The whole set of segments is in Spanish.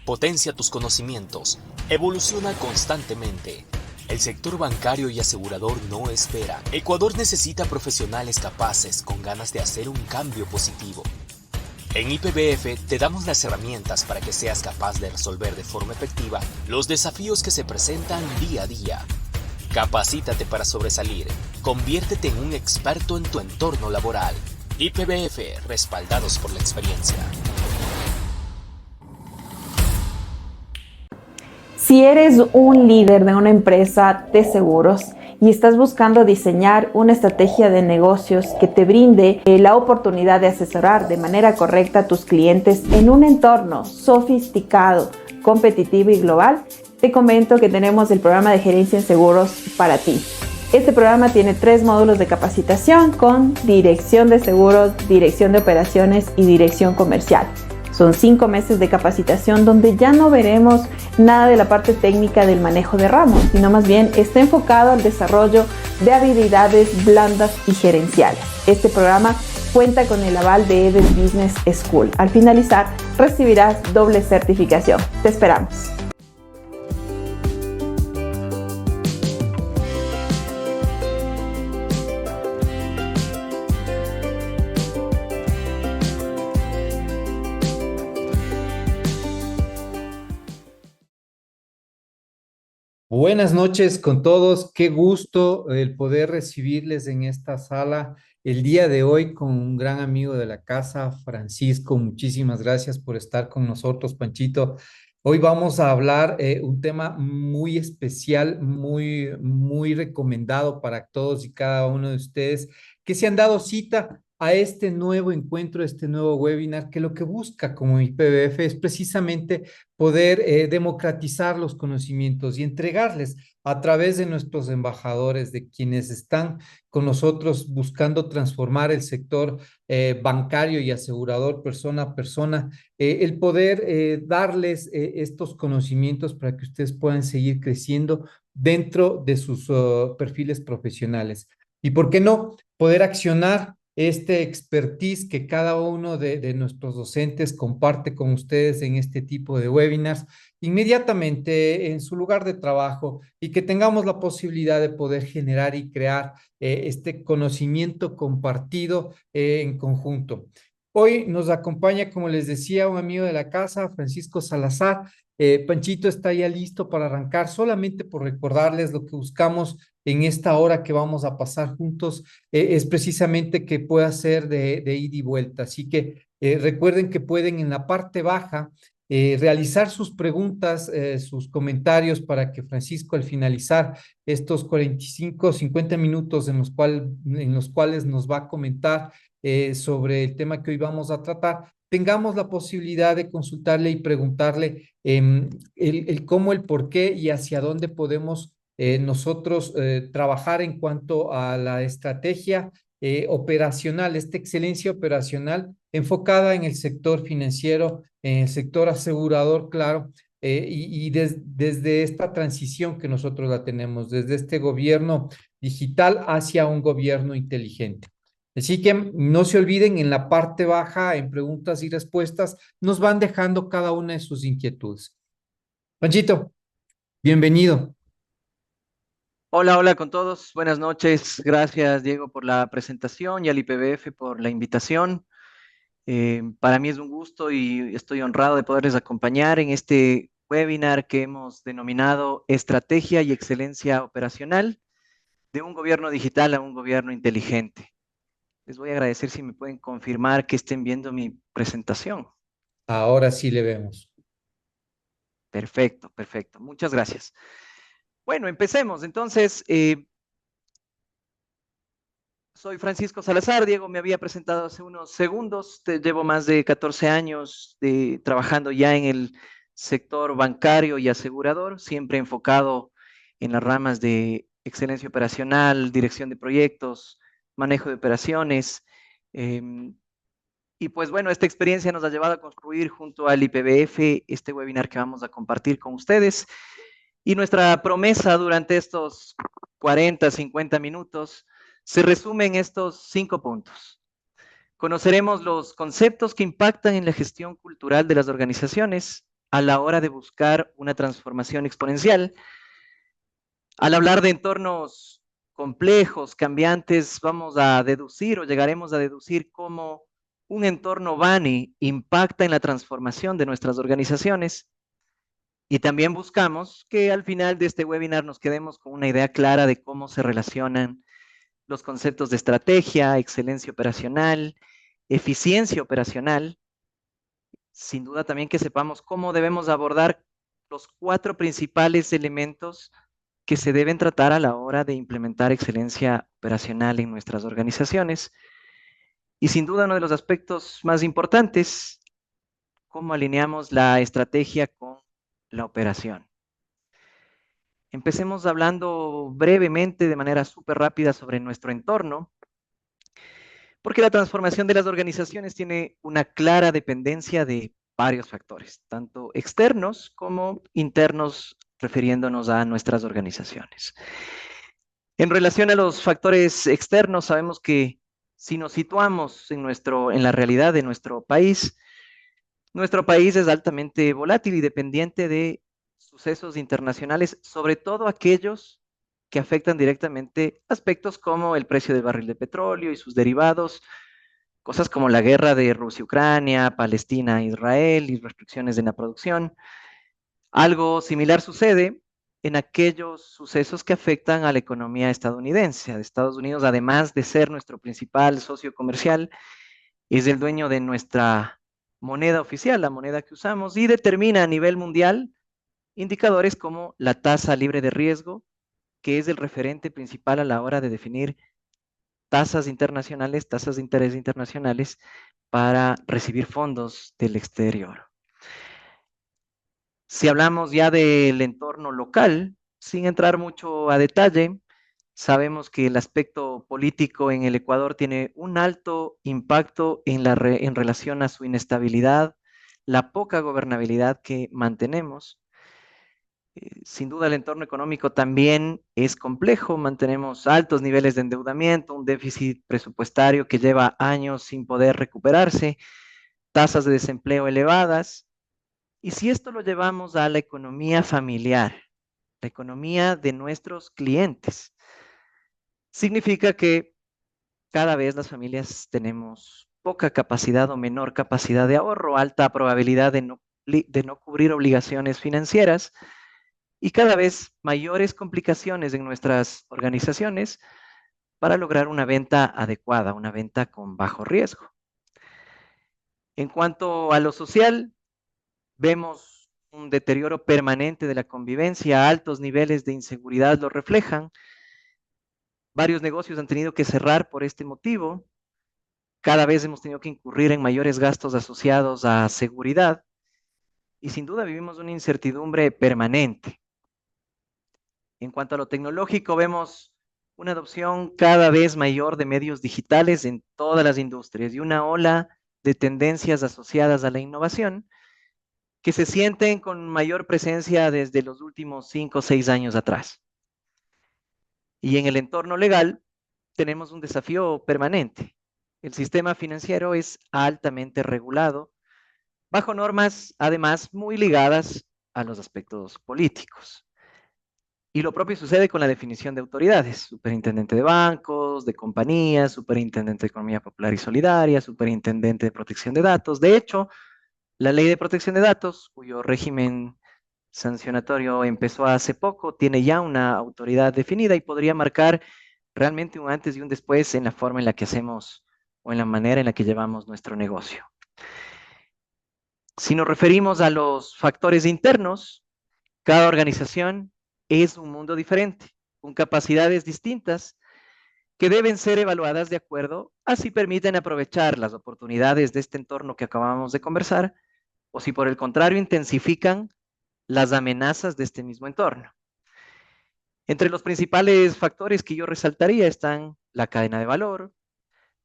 Potencia tus conocimientos. Evoluciona constantemente. El sector bancario y asegurador no espera. Ecuador necesita profesionales capaces con ganas de hacer un cambio positivo. En IPBF te damos las herramientas para que seas capaz de resolver de forma efectiva los desafíos que se presentan día a día. Capacítate para sobresalir. Conviértete en un experto en tu entorno laboral. IPBF, respaldados por la experiencia. Si eres un líder de una empresa de seguros y estás buscando diseñar una estrategia de negocios que te brinde la oportunidad de asesorar de manera correcta a tus clientes en un entorno sofisticado, competitivo y global, te comento que tenemos el programa de gerencia en seguros para ti. Este programa tiene 3 módulos de capacitación con dirección de seguros, dirección de operaciones y dirección comercial. Son 5 meses de capacitación donde ya no veremos nada de la parte técnica del manejo de ramos, sino más bien está enfocado al desarrollo de habilidades blandas y gerenciales. Este programa cuenta con el aval de EDES Business School. Al finalizar, recibirás doble certificación. Te esperamos. Buenas noches con todos, qué gusto el poder recibirles en esta sala el día de hoy con un gran amigo de la casa, Francisco. Muchísimas gracias por estar con nosotros, Panchito. Hoy vamos a hablar un tema muy especial, muy recomendado para todos y cada uno de ustedes que se han dado cita a este nuevo encuentro, este nuevo webinar, que lo que busca como IPBF es precisamente poder democratizar los conocimientos y entregarles a través de nuestros embajadores, de quienes están con nosotros buscando transformar el sector bancario y asegurador persona a persona, el poder darles estos conocimientos para que ustedes puedan seguir creciendo dentro de sus perfiles profesionales. Y por qué no, poder accionar este expertise que cada uno de nuestros docentes comparte con ustedes en este tipo de webinars inmediatamente en su lugar de trabajo y que tengamos la posibilidad de poder generar y crear este conocimiento compartido en conjunto. Hoy nos acompaña, como les decía, un amigo de la casa, Francisco Salazar. Panchito está ya listo para arrancar, solamente por recordarles lo que buscamos en esta hora que vamos a pasar juntos, es precisamente que pueda ser de ida y vuelta. Así que recuerden que pueden en la parte baja realizar sus preguntas, sus comentarios para que Francisco al finalizar estos 45, 50 minutos en los cuales nos va a comentar sobre el tema que hoy vamos a tratar, tengamos la posibilidad de consultarle y preguntarle el cómo, el por qué y hacia dónde podemos nosotros trabajar en cuanto a la estrategia operacional, esta excelencia operacional enfocada en el sector financiero, en el sector asegurador, claro, desde esta transición que nosotros la tenemos, desde este gobierno digital hacia un gobierno inteligente. Así que no se olviden, en la parte baja, en preguntas y respuestas, nos van dejando cada una de sus inquietudes. Panchito, bienvenido. Hola, hola con todos. Buenas noches. Gracias, Diego, por la presentación y al IPBF por la invitación. Para mí es un gusto y estoy honrado de poderles acompañar en este webinar que hemos denominado Estrategia y Excelencia Operacional de un gobierno digital a un gobierno inteligente. Les voy a agradecer si me pueden confirmar que estén viendo mi presentación. Ahora sí le vemos. Perfecto, perfecto. Muchas gracias. Bueno, empecemos. Entonces, soy Francisco Salazar. Diego me había presentado hace unos segundos. Llevo más de 14 años trabajando ya en el sector bancario y asegurador, siempre enfocado en las ramas de excelencia operacional, dirección de proyectos, manejo de operaciones. Y pues bueno, esta experiencia nos ha llevado a construir junto al IPBF este webinar que vamos a compartir con ustedes. Y nuestra promesa durante estos 40, 50 minutos se resume en estos 5 puntos. Conoceremos los conceptos que impactan en la gestión cultural de las organizaciones, a la hora de buscar una transformación exponencial. Al hablar de entornos complejos, cambiantes, vamos a deducir o llegaremos a deducir cómo un entorno BANI impacta en la transformación de nuestras organizaciones. Y también buscamos que al final de este webinar nos quedemos con una idea clara de cómo se relacionan los conceptos de estrategia, excelencia operacional, eficiencia operacional. Sin duda también que sepamos cómo debemos abordar los 4 principales elementos que se deben tratar a la hora de implementar excelencia operacional en nuestras organizaciones. Y sin duda uno de los aspectos más importantes, cómo alineamos la estrategia con la operación. Empecemos hablando brevemente, de manera súper rápida, sobre nuestro entorno, porque la transformación de las organizaciones tiene una clara dependencia de varios factores, tanto externos como internos, refiriéndonos a nuestras organizaciones. En relación a los factores externos, sabemos que si nos situamos en la realidad de nuestro país es altamente volátil y dependiente de sucesos internacionales, sobre todo aquellos que afectan directamente aspectos como el precio del barril de petróleo y sus derivados, cosas como la guerra de Rusia-Ucrania, Palestina-Israel y restricciones en la producción. Algo similar sucede en aquellos sucesos que afectan a la economía estadounidense. Estados Unidos, además de ser nuestro principal socio comercial, es el dueño de nuestra moneda oficial, la moneda que usamos, y determina a nivel mundial indicadores como la tasa libre de riesgo, que es el referente principal a la hora de definir tasas internacionales, tasas de interés internacionales para recibir fondos del exterior. Si hablamos ya del entorno local, sin entrar mucho a detalle, sabemos que el aspecto político en el Ecuador tiene un alto impacto en relación a su inestabilidad, la poca gobernabilidad que mantenemos. Sin duda el entorno económico también es complejo, mantenemos altos niveles de endeudamiento, un déficit presupuestario que lleva años sin poder recuperarse, tasas de desempleo elevadas. Y si esto lo llevamos a la economía familiar, la economía de nuestros clientes, significa que cada vez las familias tenemos poca capacidad o menor capacidad de ahorro, alta probabilidad de no cubrir obligaciones financieras y cada vez mayores complicaciones en nuestras organizaciones para lograr una venta adecuada, una venta con bajo riesgo. En cuanto a lo social, vemos un deterioro permanente de la convivencia, altos niveles de inseguridad lo reflejan. Varios negocios han tenido que cerrar por este motivo. Cada vez hemos tenido que incurrir en mayores gastos asociados a seguridad y sin duda vivimos una incertidumbre permanente. En cuanto a lo tecnológico, vemos una adopción cada vez mayor de medios digitales en todas las industrias y una ola de tendencias asociadas a la innovación que se sienten con mayor presencia desde los últimos 5 o 6 años atrás. Y en el entorno legal tenemos un desafío permanente. El sistema financiero es altamente regulado, bajo normas además muy ligadas a los aspectos políticos. Y lo propio sucede con la definición de autoridades, superintendente de bancos, de compañías, superintendente de economía popular y solidaria, superintendente de protección de datos. De hecho, la ley de protección de datos, cuyo régimen sancionatorio empezó hace poco, tiene ya una autoridad definida y podría marcar realmente un antes y un después en la forma en la que hacemos o en la manera en la que llevamos nuestro negocio. Si nos referimos a los factores internos, cada organización es un mundo diferente, con capacidades distintas que deben ser evaluadas de acuerdo a si permiten aprovechar las oportunidades de este entorno que acabamos de conversar o si por el contrario intensifican las amenazas de este mismo entorno. Entre los principales factores que yo resaltaría están la cadena de valor,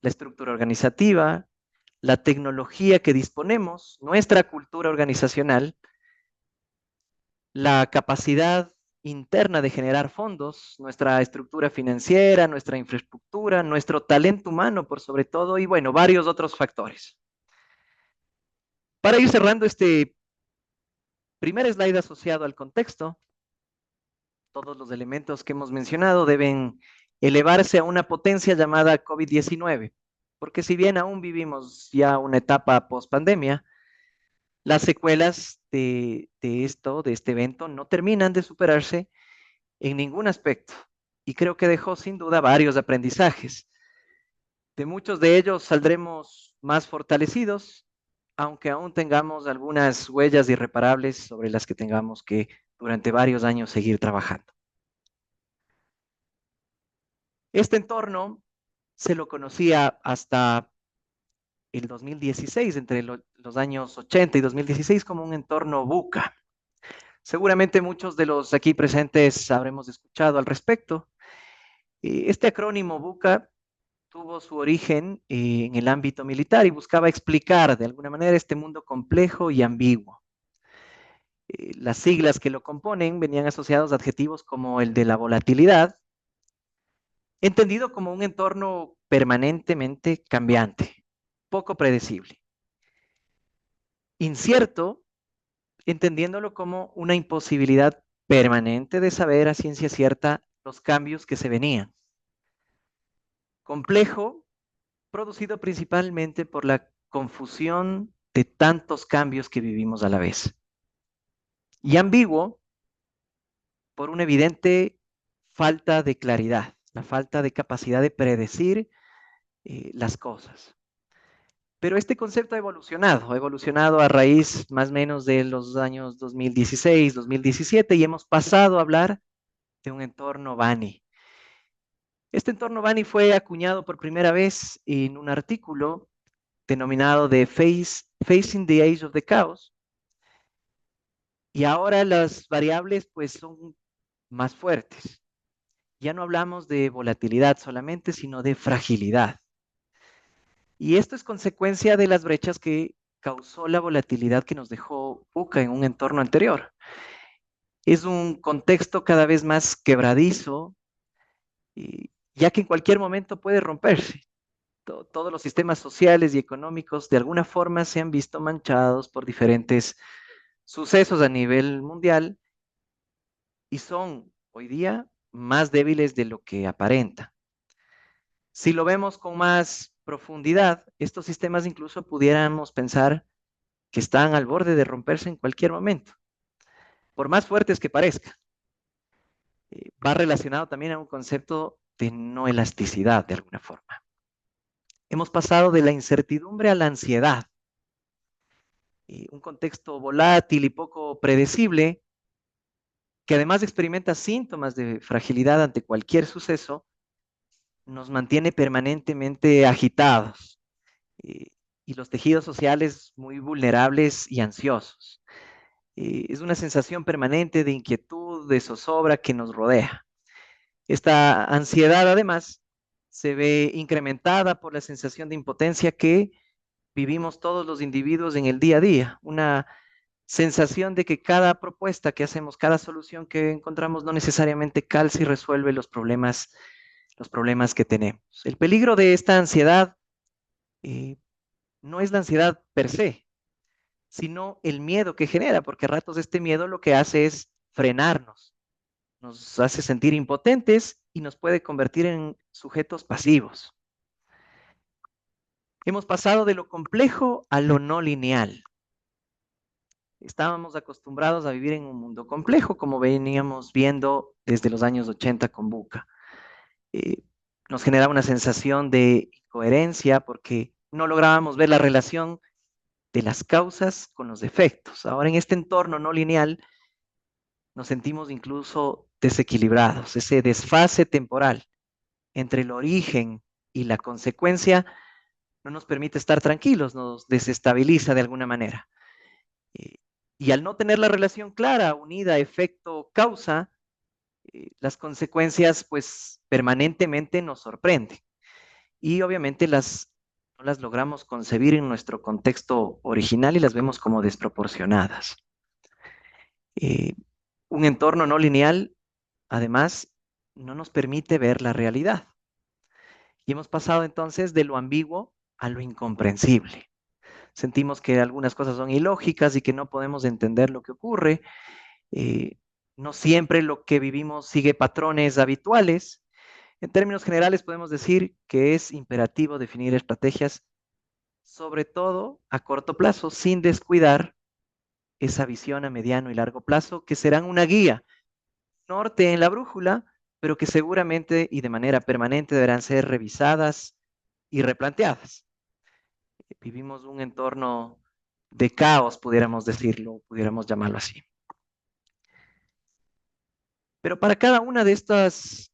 la estructura organizativa, la tecnología que disponemos, nuestra cultura organizacional, la capacidad interna de generar fondos, nuestra estructura financiera, nuestra infraestructura, nuestro talento humano por sobre todo y bueno, varios otros factores. Para ir cerrando este Primer slide asociado al contexto. Todos los elementos que hemos mencionado deben elevarse a una potencia llamada COVID-19, porque si bien aún vivimos ya una etapa post-pandemia, las secuelas de este evento, no terminan de superarse en ningún aspecto. Y creo que dejó sin duda varios aprendizajes. De muchos de ellos saldremos más fortalecidos, aunque aún tengamos algunas huellas irreparables sobre las que tengamos que durante varios años seguir trabajando. Este entorno se lo conocía hasta el 2016, entre los años 80 y 2016, como un entorno VUCA. Seguramente muchos de los aquí presentes habremos escuchado al respecto. Este acrónimo VUCA tuvo su origen en el ámbito militar y buscaba explicar de alguna manera este mundo complejo y ambiguo. Las siglas que lo componen venían asociados a adjetivos como el de la volatilidad, entendido como un entorno permanentemente cambiante, poco predecible. Incierto, entendiéndolo como una imposibilidad permanente de saber a ciencia cierta los cambios que se venían. Complejo, producido principalmente por la confusión de tantos cambios que vivimos a la vez. Y ambiguo, por una evidente falta de claridad, la falta de capacidad de predecir las cosas. Pero este concepto ha evolucionado a raíz más o menos de los años 2016, 2017, y hemos pasado a hablar de un entorno BANI. Este entorno BANI fue acuñado por primera vez en un artículo denominado de Facing the Age of the Chaos, y ahora las variables pues son más fuertes. Ya no hablamos de volatilidad solamente, sino de fragilidad. Y esto es consecuencia de las brechas que causó la volatilidad que nos dejó VUCA en un entorno anterior. Es un contexto cada vez más quebradizo, ya que en cualquier momento puede romperse. Todos los sistemas sociales y económicos de alguna forma se han visto manchados por diferentes sucesos a nivel mundial y son hoy día más débiles de lo que aparenta. Si lo vemos con más profundidad, estos sistemas incluso pudiéramos pensar que están al borde de romperse en cualquier momento, por más fuertes que parezcan. Va relacionado también a un concepto de no elasticidad de alguna forma. Hemos pasado de la incertidumbre a la ansiedad. Un contexto volátil y poco predecible, que además experimenta síntomas de fragilidad ante cualquier suceso, nos mantiene permanentemente agitados y los tejidos sociales muy vulnerables y ansiosos. Es una sensación permanente de inquietud, de zozobra que nos rodea. Esta ansiedad, además, se ve incrementada por la sensación de impotencia que vivimos todos los individuos en el día a día. Una sensación de que cada propuesta que hacemos, cada solución que encontramos no necesariamente calza y resuelve los problemas que tenemos. El peligro de esta ansiedad no es la ansiedad per se, sino el miedo que genera, porque a ratos este miedo lo que hace es frenarnos, nos hace sentir impotentes y nos puede convertir en sujetos pasivos. Hemos pasado de lo complejo a lo no lineal. Estábamos acostumbrados a vivir en un mundo complejo, como veníamos viendo desde los años 80 con VUCA. Nos generaba una sensación de incoherencia porque no lográbamos ver la relación de las causas con los efectos. Ahora en este entorno no lineal nos sentimos incluso desequilibrados. Ese desfase temporal entre el origen y la consecuencia no nos permite estar tranquilos, nos desestabiliza de alguna manera. Y al no tener la relación clara, unida, efecto, causa, las consecuencias pues permanentemente nos sorprenden. Y obviamente no las logramos concebir en nuestro contexto original y las vemos como desproporcionadas. Un entorno no lineal, además, no nos permite ver la realidad. Y hemos pasado entonces de lo ambiguo a lo incomprensible. sentimos que algunas cosas son ilógicas y que no podemos entender lo que ocurre. No siempre lo que vivimos sigue patrones habituales. En términos generales, podemos decir que es imperativo definir estrategias, sobre todo a corto plazo, sin descuidar esa visión a mediano y largo plazo, que serán una guía, norte en la brújula, pero que seguramente y de manera permanente deberán ser revisadas y replanteadas. Vivimos un entorno de caos, pudiéramos decirlo, pudiéramos llamarlo así. Pero para cada una de estos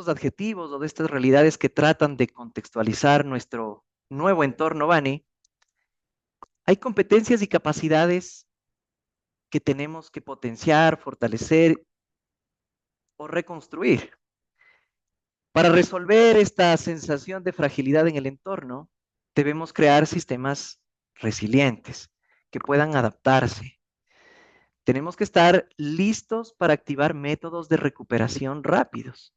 adjetivos o de estas realidades que tratan de contextualizar nuestro nuevo entorno Bani, hay competencias y capacidades que tenemos que potenciar, fortalecer o reconstruir. Para resolver esta sensación de fragilidad en el entorno, debemos crear sistemas resilientes que puedan adaptarse. Tenemos que estar listos para activar métodos de recuperación rápidos,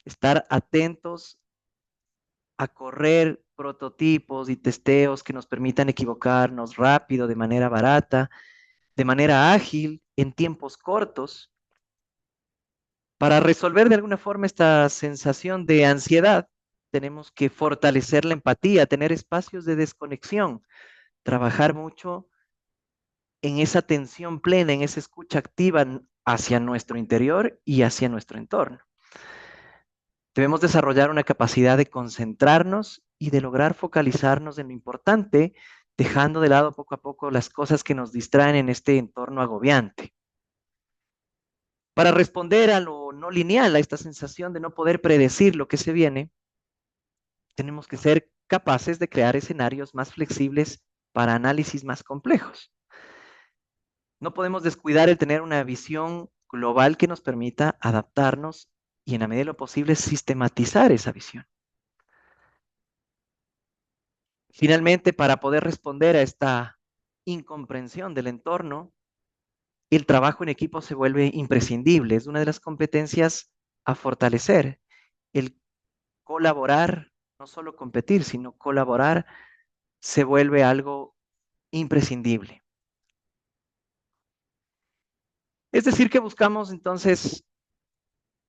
estar atentos a correr prototipos y testeos que nos permitan equivocarnos rápido, de manera barata, de manera ágil, en tiempos cortos, para resolver de alguna forma esta sensación de ansiedad. Tenemos que fortalecer la empatía, tener espacios de desconexión, trabajar mucho en esa atención plena, en esa escucha activa hacia nuestro interior y hacia nuestro entorno. Debemos desarrollar una capacidad de concentrarnos y de lograr focalizarnos en lo importante, dejando de lado poco a poco las cosas que nos distraen en este entorno agobiante. Para responder a lo no lineal, a esta sensación de no poder predecir lo que se viene, tenemos que ser capaces de crear escenarios más flexibles para análisis más complejos. No podemos descuidar el tener una visión global que nos permita adaptarnos y en la medida de lo posible sistematizar esa visión. Finalmente, para poder responder a esta incomprensión del entorno, el trabajo en equipo se vuelve imprescindible. Es una de las competencias a fortalecer. El colaborar, no solo competir, sino colaborar, se vuelve algo imprescindible. Es decir, que buscamos entonces,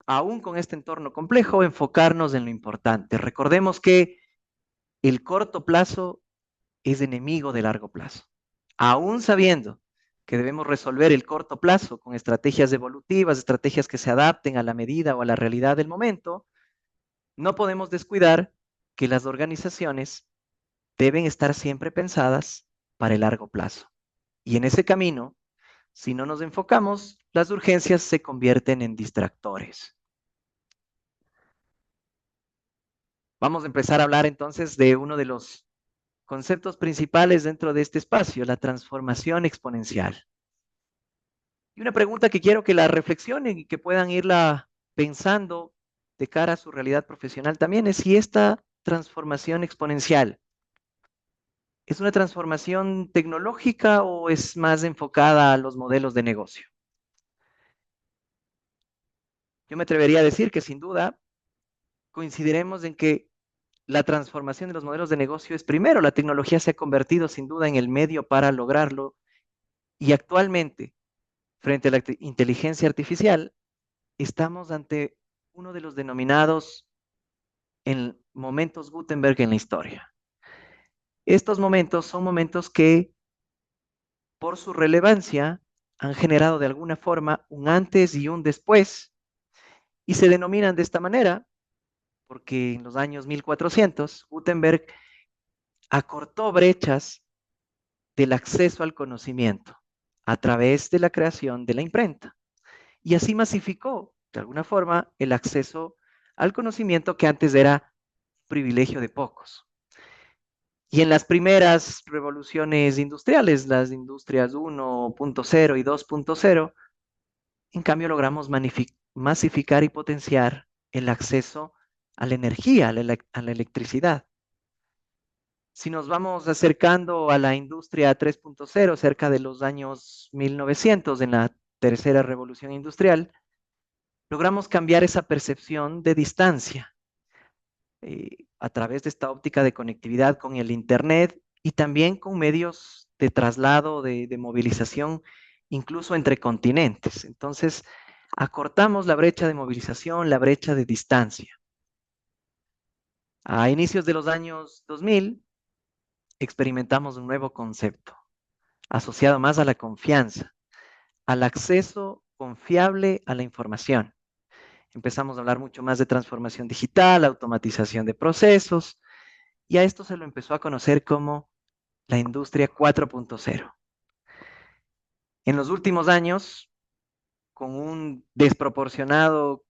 aún con este entorno complejo, enfocarnos en lo importante. Recordemos que el corto plazo es enemigo de largo plazo. Aún sabiendo que debemos resolver el corto plazo con estrategias evolutivas, estrategias que se adapten a la medida o a la realidad del momento, no podemos descuidar que las organizaciones deben estar siempre pensadas para el largo plazo. Y en ese camino, si no nos enfocamos, las urgencias se convierten en distractores. Vamos a empezar a hablar entonces de uno de los conceptos principales dentro de este espacio, la transformación exponencial. Y una pregunta que quiero que la reflexionen y que puedan irla pensando de cara a su realidad profesional también es si esta transformación exponencial es una transformación tecnológica o es más enfocada a los modelos de negocio. Yo me atrevería a decir que sin duda coincidiremos en que la transformación de los modelos de negocio es primero. La tecnología se ha convertido sin duda en el medio para lograrlo y actualmente, frente a la inteligencia artificial, estamos ante uno de los denominados en momentos Gutenberg en la historia. Estos momentos son momentos que, por su relevancia, han generado de alguna forma un antes y un después, y se denominan de esta manera porque en los años 1400 Gutenberg acortó brechas del acceso al conocimiento a través de la creación de la imprenta. Y así masificó, de alguna forma, el acceso al conocimiento que antes era un privilegio de pocos. Y en las primeras revoluciones industriales, las industrias 1.0 y 2.0, en cambio logramos masificar y potenciar el acceso a la energía, a la electricidad. Si nos vamos acercando a la industria 3.0, cerca de los años 1900, en la tercera revolución industrial, logramos cambiar esa percepción de distancia a través de esta óptica de conectividad con el Internet y también con medios de traslado, de movilización, incluso entre continentes. Entonces, acortamos la brecha de movilización, la brecha de distancia. A inicios de los años 2000, experimentamos un nuevo concepto, asociado más a la confianza, al acceso confiable a la información. Empezamos a hablar mucho más de transformación digital, automatización de procesos, y a esto se lo empezó a conocer como la industria 4.0. En los últimos años, con un desproporcionado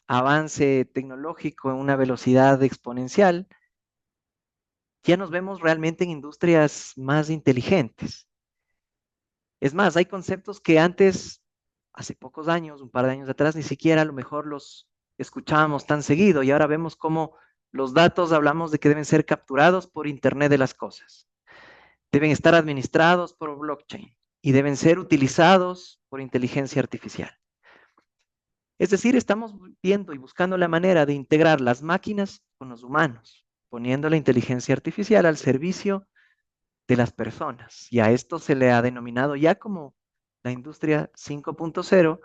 avance tecnológico en una velocidad exponencial, ya nos vemos realmente en industrias más inteligentes. Es más, hay conceptos que antes, hace pocos años, un par de años atrás, ni siquiera a lo mejor los escuchábamos tan seguido y ahora vemos cómo los datos hablamos de que deben ser capturados por Internet de las cosas, deben estar administrados por blockchain y deben ser utilizados por inteligencia artificial. Es decir, estamos viendo y buscando la manera de integrar las máquinas con los humanos, poniendo la inteligencia artificial al servicio de las personas. Y a esto se le ha denominado ya como la industria 5.0,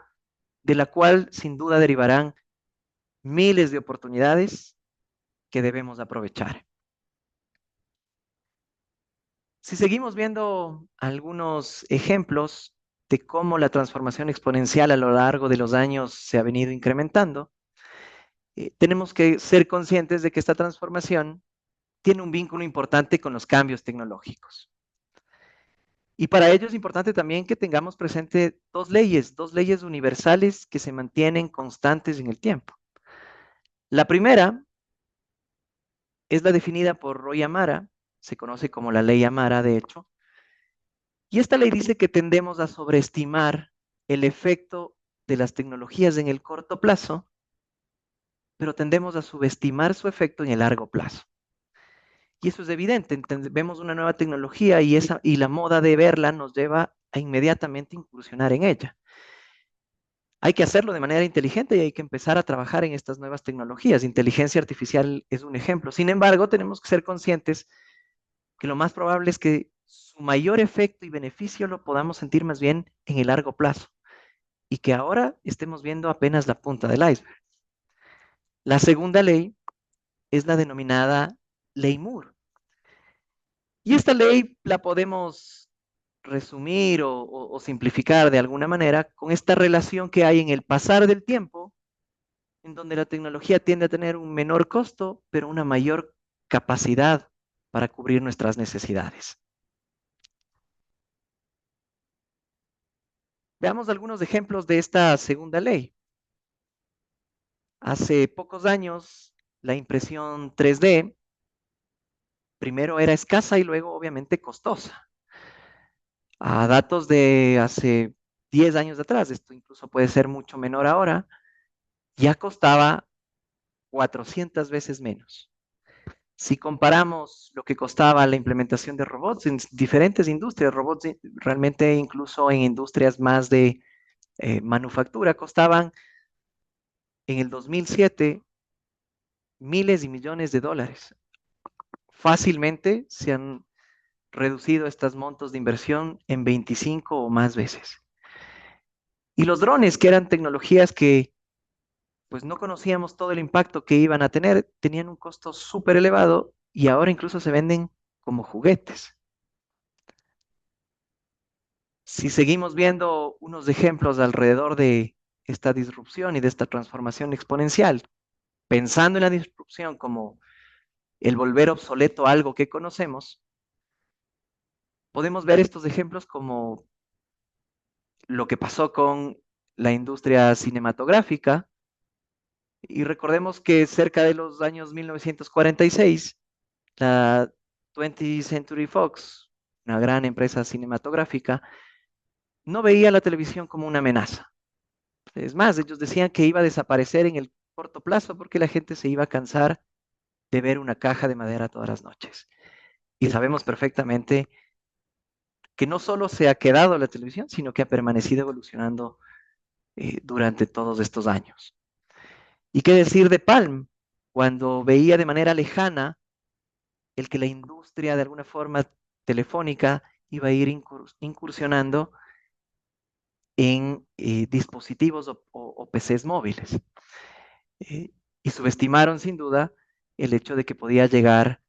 de la cual sin duda derivarán miles de oportunidades que debemos aprovechar. Si seguimos viendo algunos ejemplos de cómo la transformación exponencial a lo largo de los años se ha venido incrementando, tenemos que ser conscientes de que esta transformación tiene un vínculo importante con los cambios tecnológicos. Y para ello es importante también que tengamos presente dos leyes universales que se mantienen constantes en el tiempo. La primera es la definida por Roy Amara, se conoce como la ley Amara, de hecho, y esta ley dice que tendemos a sobreestimar el efecto de las tecnologías en el corto plazo, pero tendemos a subestimar su efecto en el largo plazo. Y eso es evidente, vemos una nueva tecnología y la moda de verla nos lleva a inmediatamente incursionar en ella. Hay que hacerlo de manera inteligente y hay que empezar a trabajar en estas nuevas tecnologías. Inteligencia artificial es un ejemplo. Sin embargo, tenemos que ser conscientes que lo más probable es que su mayor efecto y beneficio lo podamos sentir más bien en el largo plazo y que ahora estemos viendo apenas la punta del iceberg. La segunda ley es la denominada ley Moore. Y esta ley la podemos resumir o simplificar de alguna manera con esta relación que hay en el pasar del tiempo, en donde la tecnología tiende a tener un menor costo, pero una mayor capacidad para cubrir nuestras necesidades. Veamos algunos ejemplos de esta segunda ley. Hace pocos años, la impresión 3D primero era escasa y luego obviamente costosa. A datos de hace 10 años atrás, esto incluso puede ser mucho menor ahora, ya costaba 400 veces menos. Si comparamos lo que costaba la implementación de robots en diferentes industrias, robots realmente incluso en industrias más de manufactura, costaban en el 2007 miles y millones de dólares. Fácilmente se han reducido estos montos de inversión en 25 o más veces. Y los drones, que eran tecnologías que pues no conocíamos todo el impacto que iban a tener, tenían un costo súper elevado y ahora incluso se venden como juguetes. Si seguimos viendo unos ejemplos alrededor de esta disrupción y de esta transformación exponencial, pensando en la disrupción como el volver obsoleto algo que conocemos, podemos ver estos ejemplos como lo que pasó con la industria cinematográfica. Y recordemos que cerca de los años 1946, la 20th Century Fox, una gran empresa cinematográfica, no veía la televisión como una amenaza. Es más, ellos decían que iba a desaparecer en el corto plazo porque la gente se iba a cansar de ver una caja de madera todas las noches. Y sabemos perfectamente que no solo se ha quedado la televisión, sino que ha permanecido evolucionando durante todos estos años. ¿Y qué decir de Palm? Cuando veía de manera lejana el que la industria de alguna forma Telefónica iba a ir incursionando en dispositivos o PCs móviles. Y subestimaron sin duda el hecho de que podía llegar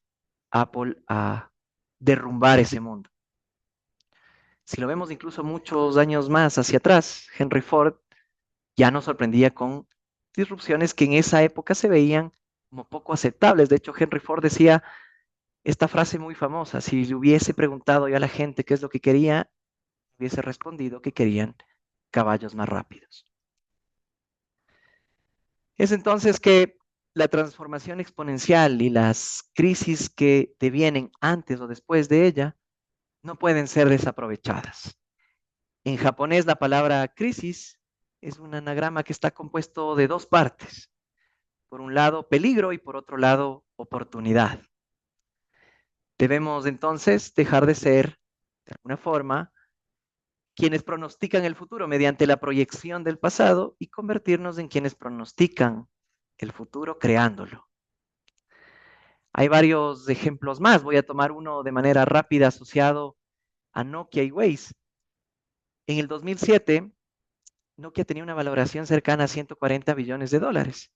Apple a derrumbar ese mundo. Si lo vemos incluso muchos años más hacia atrás, Henry Ford ya nos sorprendía con disrupciones que en esa época se veían como poco aceptables. De hecho, Henry Ford decía esta frase muy famosa: si le hubiese preguntado yo a la gente qué es lo que quería, hubiese respondido que querían caballos más rápidos. Es entonces que la transformación exponencial y las crisis que devienen antes o después de ella no pueden ser desaprovechadas. En japonés, la palabra crisis es un anagrama que está compuesto de dos partes. Por un lado, peligro, y por otro lado, oportunidad. Debemos entonces dejar de ser, de alguna forma, quienes pronostican el futuro mediante la proyección del pasado y convertirnos en quienes pronostican el futuro creándolo. Hay varios ejemplos más. Voy a tomar uno de manera rápida asociado a Nokia y Waze. En el 2007, Nokia tenía una valoración cercana a 140 billones de dólares.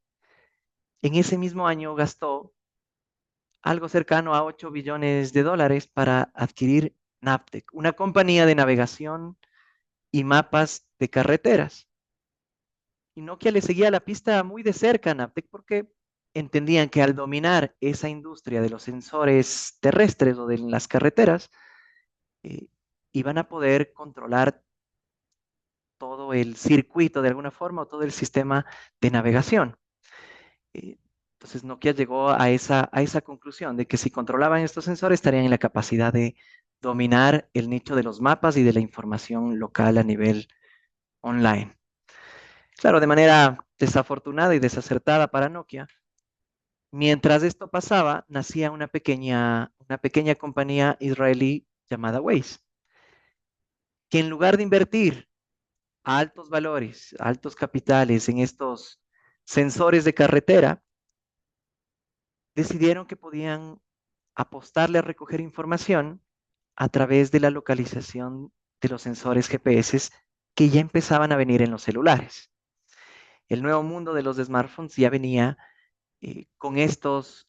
En ese mismo año gastó algo cercano a 8 billones de dólares para adquirir Naptec, una compañía de navegación y mapas de carreteras. Y Nokia le seguía la pista muy de cerca a Naptec porque entendían que al dominar esa industria de los sensores terrestres o de las carreteras, eh, iban a poder controlar todo el circuito de alguna forma o todo el sistema de navegación. Entonces Nokia llegó a esa conclusión de que si controlaban estos sensores estarían en la capacidad de dominar el nicho de los mapas y de la información local a nivel online. Claro, de manera desafortunada y desacertada para Nokia, mientras esto pasaba, nacía una pequeña compañía israelí llamada Waze, que en lugar de invertir altos valores, altos capitales en estos sensores de carretera, decidieron que podían apostarle a recoger información a través de la localización de los sensores GPS que ya empezaban a venir en los celulares. El nuevo mundo de los smartphones ya venía con estas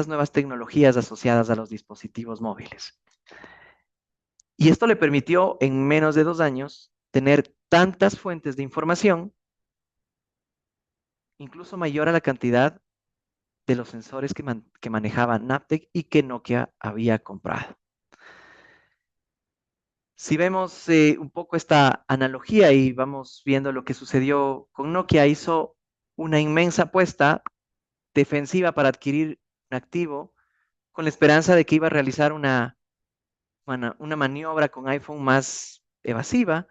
nuevas tecnologías asociadas a los dispositivos móviles. Y esto le permitió en menos de 2 años tener tantas fuentes de información, incluso mayor a la cantidad de los sensores que manejaba Naptec y que Nokia había comprado. Si vemos un poco esta analogía y vamos viendo lo que sucedió con Nokia, hizo una inmensa apuesta defensiva para adquirir un activo con la esperanza de que iba a realizar una maniobra con iPhone más evasiva,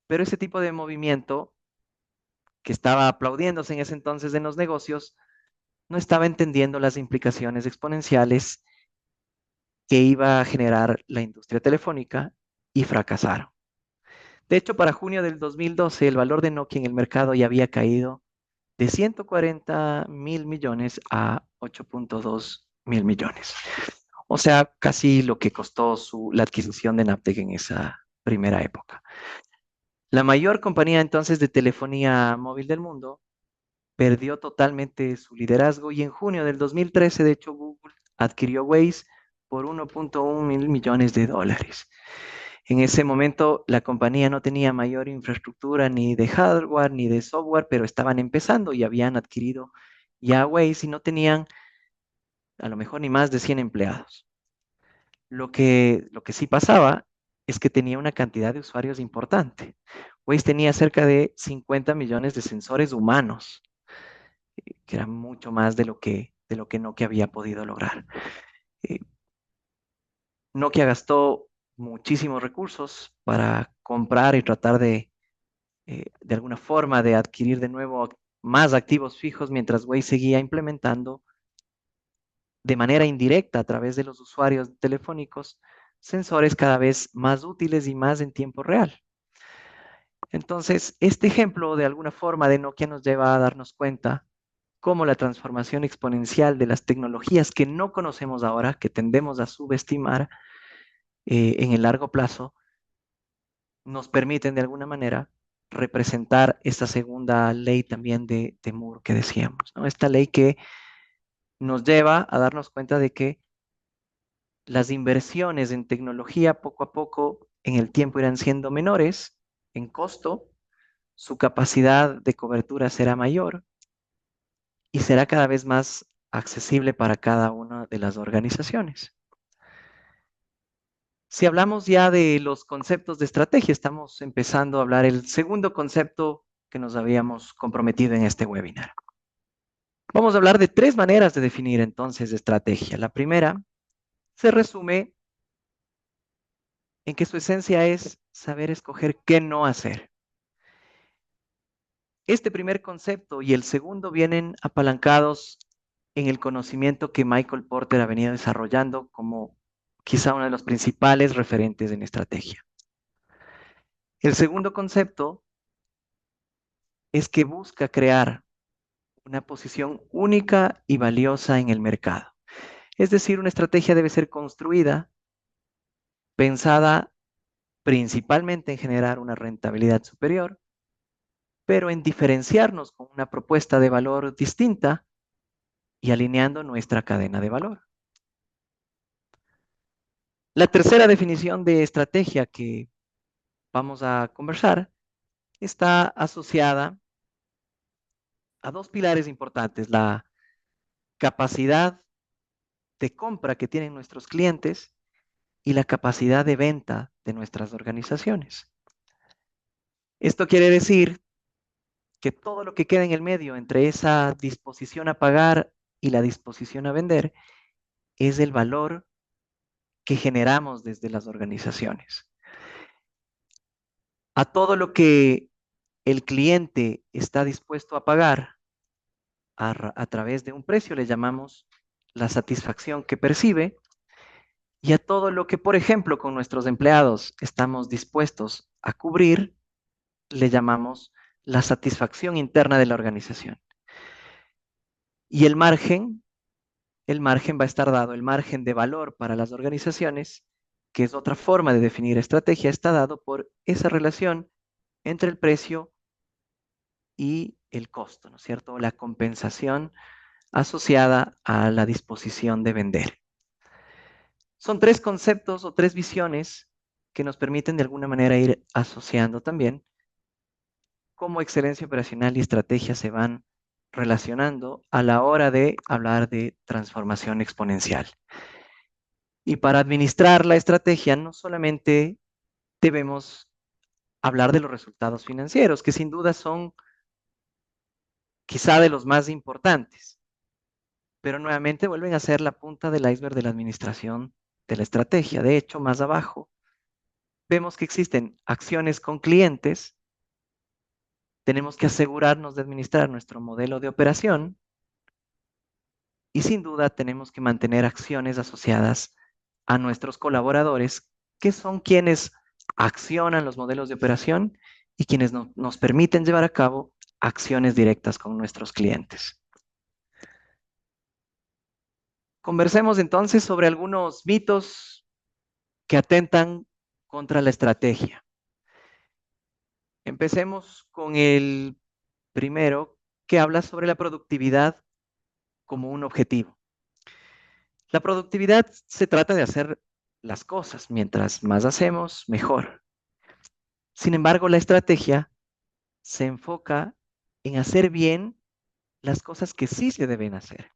pero ese tipo de movimiento que estaba aplaudiéndose en ese entonces en los negocios no estaba entendiendo las implicaciones exponenciales que iba a generar la industria telefónica y fracasaron. De hecho, para junio del 2012, el valor de Nokia en el mercado ya había caído de 140.000 millones a 8.2 mil millones. O sea, casi lo que costó la adquisición de Naptec en esa primera época. La mayor compañía entonces de telefonía móvil del mundo perdió totalmente su liderazgo y en junio del 2013, de hecho, Google adquirió Waze por 1.1 mil millones de dólares. En ese momento la compañía no tenía mayor infraestructura ni de hardware ni de software, pero estaban empezando y habían adquirido ya Waze y no tenían a lo mejor ni más de 100 empleados. Lo que sí pasaba es que tenía una cantidad de usuarios importante. Waze tenía cerca de 50 millones de sensores humanos, que era mucho más de lo que Nokia había podido lograr. Nokia gastó muchísimos recursos para comprar y tratar de alguna forma de adquirir de nuevo más activos fijos mientras Waze seguía implementando de manera indirecta a través de los usuarios telefónicos sensores cada vez más útiles y más en tiempo real. Entonces, este ejemplo de alguna forma de Nokia nos lleva a darnos cuenta cómo la transformación exponencial de las tecnologías que no conocemos ahora, que tendemos a subestimar en el largo plazo, nos permiten de alguna manera representar esta segunda ley también de Moore que decíamos, ¿no? Esta ley que nos lleva a darnos cuenta de que las inversiones en tecnología poco a poco en el tiempo irán siendo menores en costo, su capacidad de cobertura será mayor y será cada vez más accesible para cada una de las organizaciones. Si hablamos ya de los conceptos de estrategia, estamos empezando a hablar el segundo concepto que nos habíamos comprometido en este webinar. Vamos a hablar de 3 maneras de definir entonces estrategia. La primera se resume en que su esencia es saber escoger qué no hacer. Este primer concepto y el segundo vienen apalancados en el conocimiento que Michael Porter ha venido desarrollando como quizá uno de los principales referentes en estrategia. El segundo concepto es que busca crear una posición única y valiosa en el mercado. Es decir, una estrategia debe ser construida, pensada principalmente en generar una rentabilidad superior, pero en diferenciarnos con una propuesta de valor distinta y alineando nuestra cadena de valor. La tercera definición de estrategia que vamos a conversar está asociada a 2 pilares importantes: la capacidad de compra que tienen nuestros clientes y la capacidad de venta de nuestras organizaciones. Esto quiere decir que todo lo que queda en el medio entre esa disposición a pagar y la disposición a vender es el valor que generamos desde las organizaciones. A todo lo que el cliente está dispuesto a pagar a través de un precio le llamamos la satisfacción que percibe, y a todo lo que, por ejemplo, con nuestros empleados estamos dispuestos a cubrir, le llamamos la satisfacción interna de la organización. Y el margen va a estar dado, el margen de valor para las organizaciones, que es otra forma de definir estrategia, está dado por esa relación entre el precio y el costo, ¿no es cierto? La compensación asociada a la disposición de vender. Son 3 conceptos o 3 visiones que nos permiten de alguna manera ir asociando también cómo excelencia operacional y estrategia se van relacionando a la hora de hablar de transformación exponencial. Y para administrar la estrategia no solamente debemos hablar de los resultados financieros, que sin duda son quizá de los más importantes, pero nuevamente vuelven a ser la punta del iceberg de la administración de la estrategia. De hecho, más abajo vemos que existen acciones con clientes, tenemos que asegurarnos de administrar nuestro modelo de operación y sin duda tenemos que mantener acciones asociadas a nuestros colaboradores, que son quienes accionan los modelos de operación y quienes nos permiten llevar a cabo acciones directas con nuestros clientes. Conversemos entonces sobre algunos mitos que atentan contra la estrategia. Empecemos con el primero, que habla sobre la productividad como un objetivo. La productividad se trata de hacer las cosas. Mientras más hacemos, mejor. Sin embargo, la estrategia se enfoca en hacer bien las cosas que sí se deben hacer.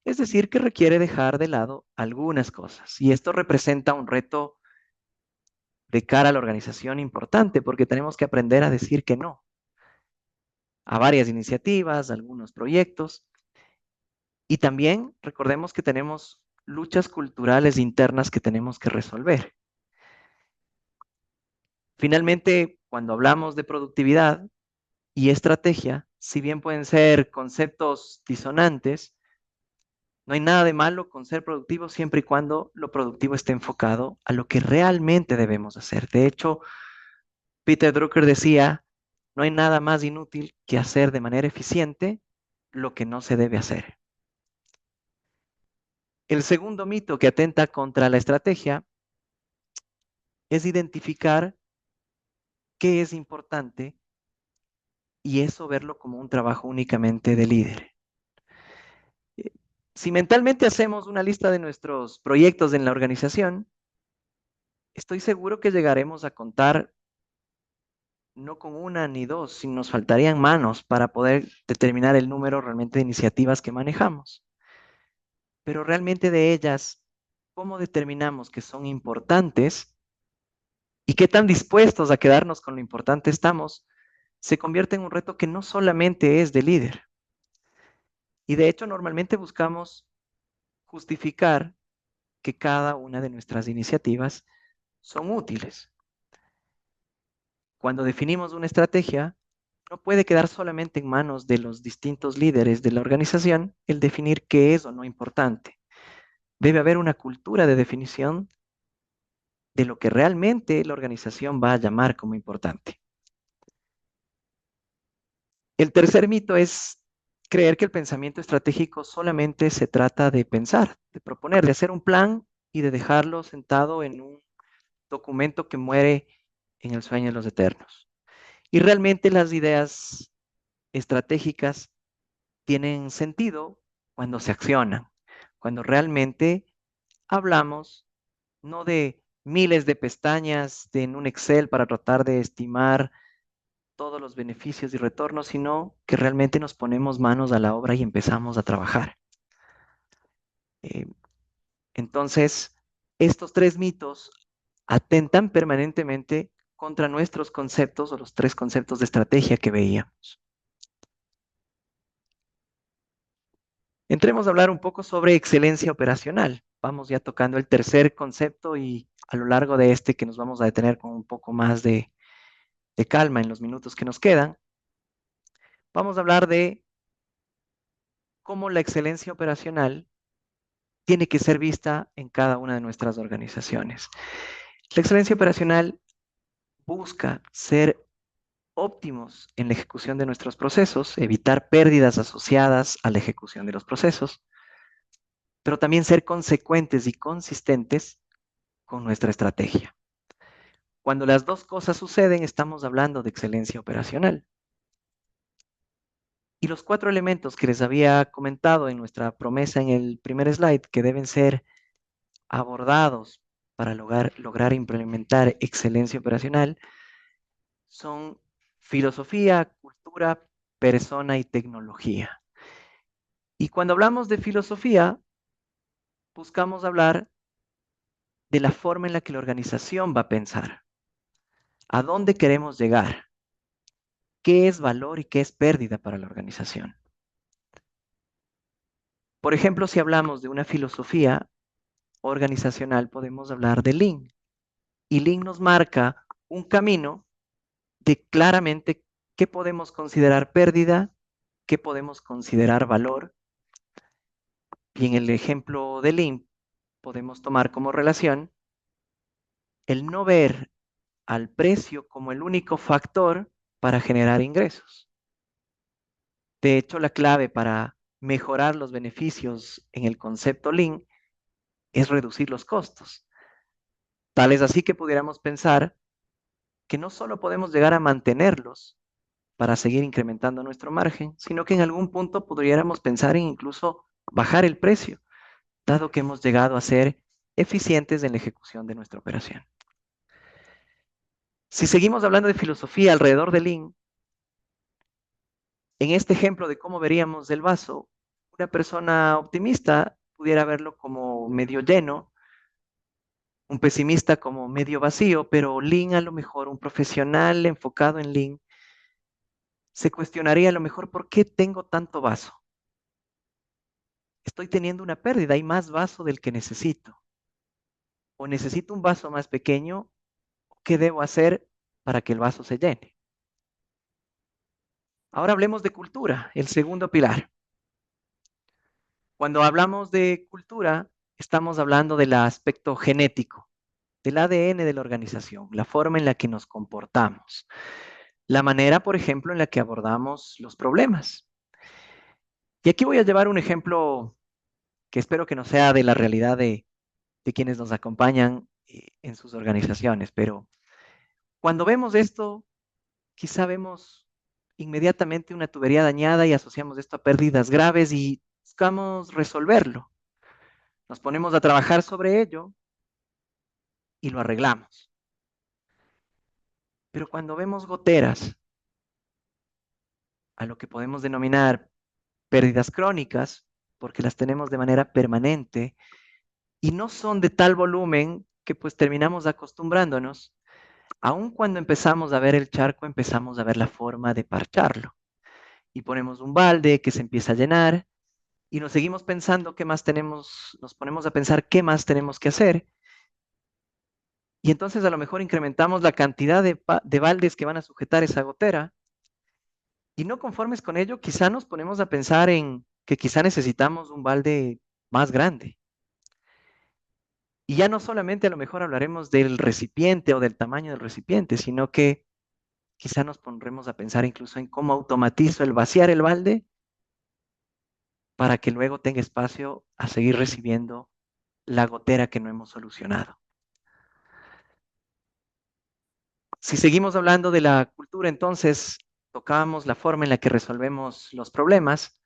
Es decir, que requiere dejar de lado algunas cosas. Y esto representa un reto de cara a la organización importante, porque tenemos que aprender a decir que no a varias iniciativas, a algunos proyectos. Y también recordemos que tenemos luchas culturales internas que tenemos que resolver. Finalmente, cuando hablamos de productividad y estrategia, si bien pueden ser conceptos disonantes, no hay nada de malo con ser productivo siempre y cuando lo productivo esté enfocado a lo que realmente debemos hacer. De hecho, Peter Drucker decía, no hay nada más inútil que hacer de manera eficiente lo que no se debe hacer. El segundo mito que atenta contra la estrategia es identificar qué es importante y eso verlo como un trabajo únicamente de líder. Si mentalmente hacemos una lista de nuestros proyectos en la organización, estoy seguro que llegaremos a contar no con una ni dos, sino nos faltarían manos para poder determinar el número realmente de iniciativas que manejamos. Pero realmente de ellas, ¿cómo determinamos que son importantes y qué tan dispuestos a quedarnos con lo importante estamos? Se convierte en un reto que no solamente es de líder. Y de hecho, normalmente buscamos justificar que cada una de nuestras iniciativas son útiles. Cuando definimos una estrategia, no puede quedar solamente en manos de los distintos líderes de la organización el definir qué es o no importante. Debe haber una cultura de definición de lo que realmente la organización va a llamar como importante. El tercer mito es creer que el pensamiento estratégico solamente se trata de pensar, de proponer, de hacer un plan y de dejarlo sentado en un documento que muere en el sueño de los eternos. Y realmente las ideas estratégicas tienen sentido cuando se accionan, cuando realmente hablamos no de miles de pestañas en un Excel para tratar de estimar todos los beneficios y retornos, sino que realmente nos ponemos manos a la obra y empezamos a trabajar. Eh, entonces, estos tres mitos atentan permanentemente contra nuestros conceptos o los tres conceptos de estrategia que veíamos. Entremos a hablar un poco sobre excelencia operacional. Vamos ya tocando el tercer concepto y a lo largo de este que nos vamos a detener con un poco más de calma en los minutos que nos quedan, vamos a hablar de cómo la excelencia operacional tiene que ser vista en cada una de nuestras organizaciones. La excelencia operacional busca ser óptimos en la ejecución de nuestros procesos, evitar pérdidas asociadas a la ejecución de los procesos, pero también ser consecuentes y consistentes con nuestra estrategia. Cuando las dos cosas suceden, estamos hablando de excelencia operacional. Y los cuatro elementos que les había comentado en nuestra promesa en el primer slide, que deben ser abordados para lograr implementar excelencia operacional, son filosofía, cultura, persona y tecnología. Y cuando hablamos de filosofía, buscamos hablar de la forma en la que la organización va a pensar, a dónde queremos llegar, qué es valor y qué es pérdida para la organización. Por ejemplo, si hablamos de una filosofía organizacional, podemos hablar de Lean. Y Lean nos marca un camino de claramente qué podemos considerar pérdida, qué podemos considerar valor. Y en el ejemplo de Lean podemos tomar como relación el no ver al precio como el único factor para generar ingresos. De hecho, la clave para mejorar los beneficios en el concepto Lean es reducir los costos. Tal es así que pudiéramos pensar que no solo podemos llegar a mantenerlos para seguir incrementando nuestro margen, sino que en algún punto pudiéramos pensar en incluso bajar el precio, dado que hemos llegado a ser eficientes en la ejecución de nuestra operación. Si seguimos hablando de filosofía alrededor del Lean, en este ejemplo de cómo veríamos el vaso, una persona optimista pudiera verlo como medio lleno, un pesimista como medio vacío, pero Lean a lo mejor, un profesional enfocado en Lean, se cuestionaría a lo mejor por qué tengo tanto vaso. Estoy teniendo una pérdida, hay más vaso del que necesito. O necesito un vaso más pequeño, ¿qué debo hacer para que el vaso se llene? Ahora hablemos de cultura, el segundo pilar. Cuando hablamos de cultura, estamos hablando del aspecto genético, del ADN de la organización, la forma en la que nos comportamos, la manera, por ejemplo, en la que abordamos los problemas. Y aquí voy a llevar un ejemplo que espero que no sea de la realidad de quienes nos acompañan en sus organizaciones, pero cuando vemos esto, quizá vemos inmediatamente una tubería dañada y asociamos esto a pérdidas graves y buscamos resolverlo. Nos ponemos a trabajar sobre ello y lo arreglamos. Pero cuando vemos goteras, a lo que podemos denominar pérdidas crónicas, porque las tenemos de manera permanente y no son de tal volumen que pues terminamos acostumbrándonos, aun cuando empezamos a ver el charco, empezamos a ver la forma de parcharlo. Y ponemos un balde que se empieza a llenar y nos seguimos pensando qué más tenemos, nos ponemos a pensar qué más tenemos que hacer. Y entonces a lo mejor incrementamos la cantidad de baldes que van a sujetar esa gotera. Y no conformes con ello, quizá nos ponemos a pensar en que quizá necesitamos un balde más grande. Y ya no solamente a lo mejor hablaremos del recipiente o del tamaño del recipiente, sino que quizá nos pondremos a pensar incluso en cómo automatizo el vaciar el balde para que luego tenga espacio a seguir recibiendo la gotera que no hemos solucionado. Si seguimos hablando de la cultura, entonces tocábamos la forma en la que resolvemos los problemas,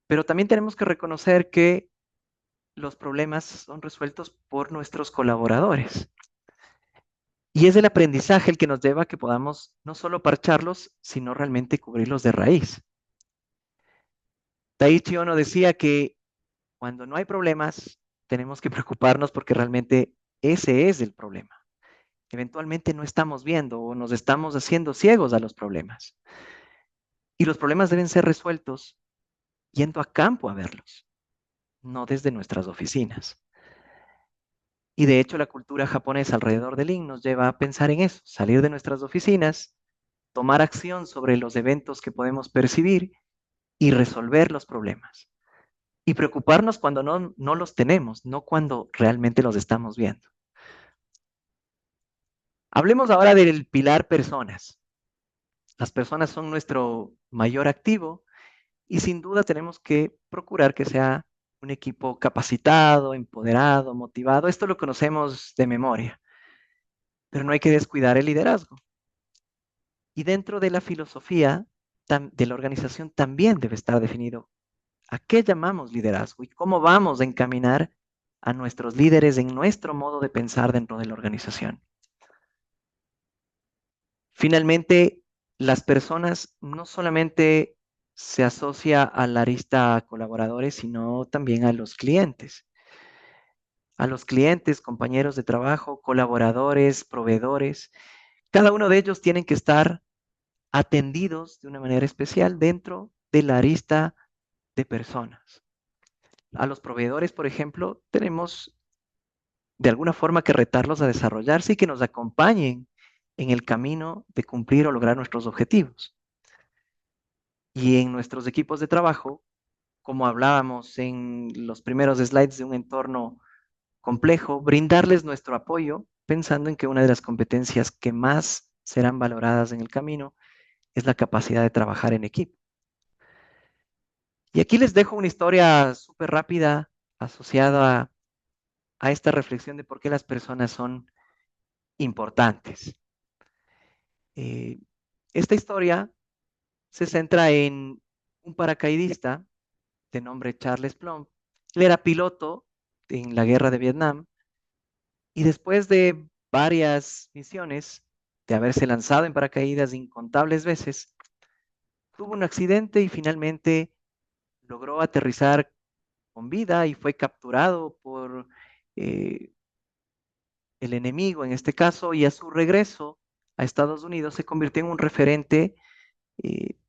pero también tenemos que reconocer que los problemas son resueltos por nuestros colaboradores. Y es el aprendizaje el que nos lleva a que podamos no solo parcharlos, sino realmente cubrirlos de raíz. Taichi Ono decía que cuando no hay problemas, tenemos que preocuparnos porque realmente ese es el problema. Eventualmente no estamos viendo o nos estamos haciendo ciegos a los problemas. Y los problemas deben ser resueltos yendo a campo a verlos, no desde nuestras oficinas. Y de hecho la cultura japonesa alrededor del Lean nos lleva a pensar en eso, salir de nuestras oficinas, tomar acción sobre los eventos que podemos percibir y resolver los problemas. Y preocuparnos cuando no los tenemos, no cuando realmente los estamos viendo. Hablemos ahora del pilar personas. Las personas son nuestro mayor activo y sin duda tenemos que procurar que sea un equipo capacitado, empoderado, motivado. Esto lo conocemos de memoria, pero no hay que descuidar el liderazgo. Y dentro de la filosofía de la organización también debe estar definido a qué llamamos liderazgo y cómo vamos a encaminar a nuestros líderes en nuestro modo de pensar dentro de la organización. Finalmente, las personas no solamente se asocia a la arista colaboradores, sino también a los clientes. A los clientes, compañeros de trabajo, colaboradores, proveedores. Cada uno de ellos tienen que estar atendidos de una manera especial dentro de la arista de personas. A los proveedores, por ejemplo, tenemos de alguna forma que retarlos a desarrollarse y que nos acompañen en el camino de cumplir o lograr nuestros objetivos. Y en nuestros equipos de trabajo, como hablábamos en los primeros slides de un entorno complejo, brindarles nuestro apoyo pensando en que una de las competencias que más serán valoradas en el camino es la capacidad de trabajar en equipo. Y aquí les dejo una historia súper rápida asociada a esta reflexión de por qué las personas son importantes. Esta historia se centra en un paracaidista de nombre Charles Plumb. Él era piloto en la guerra de Vietnam y después de varias misiones, de haberse lanzado en paracaídas incontables veces, tuvo un accidente y finalmente logró aterrizar con vida y fue capturado por el enemigo en este caso, y a su regreso a Estados Unidos se convirtió en un referente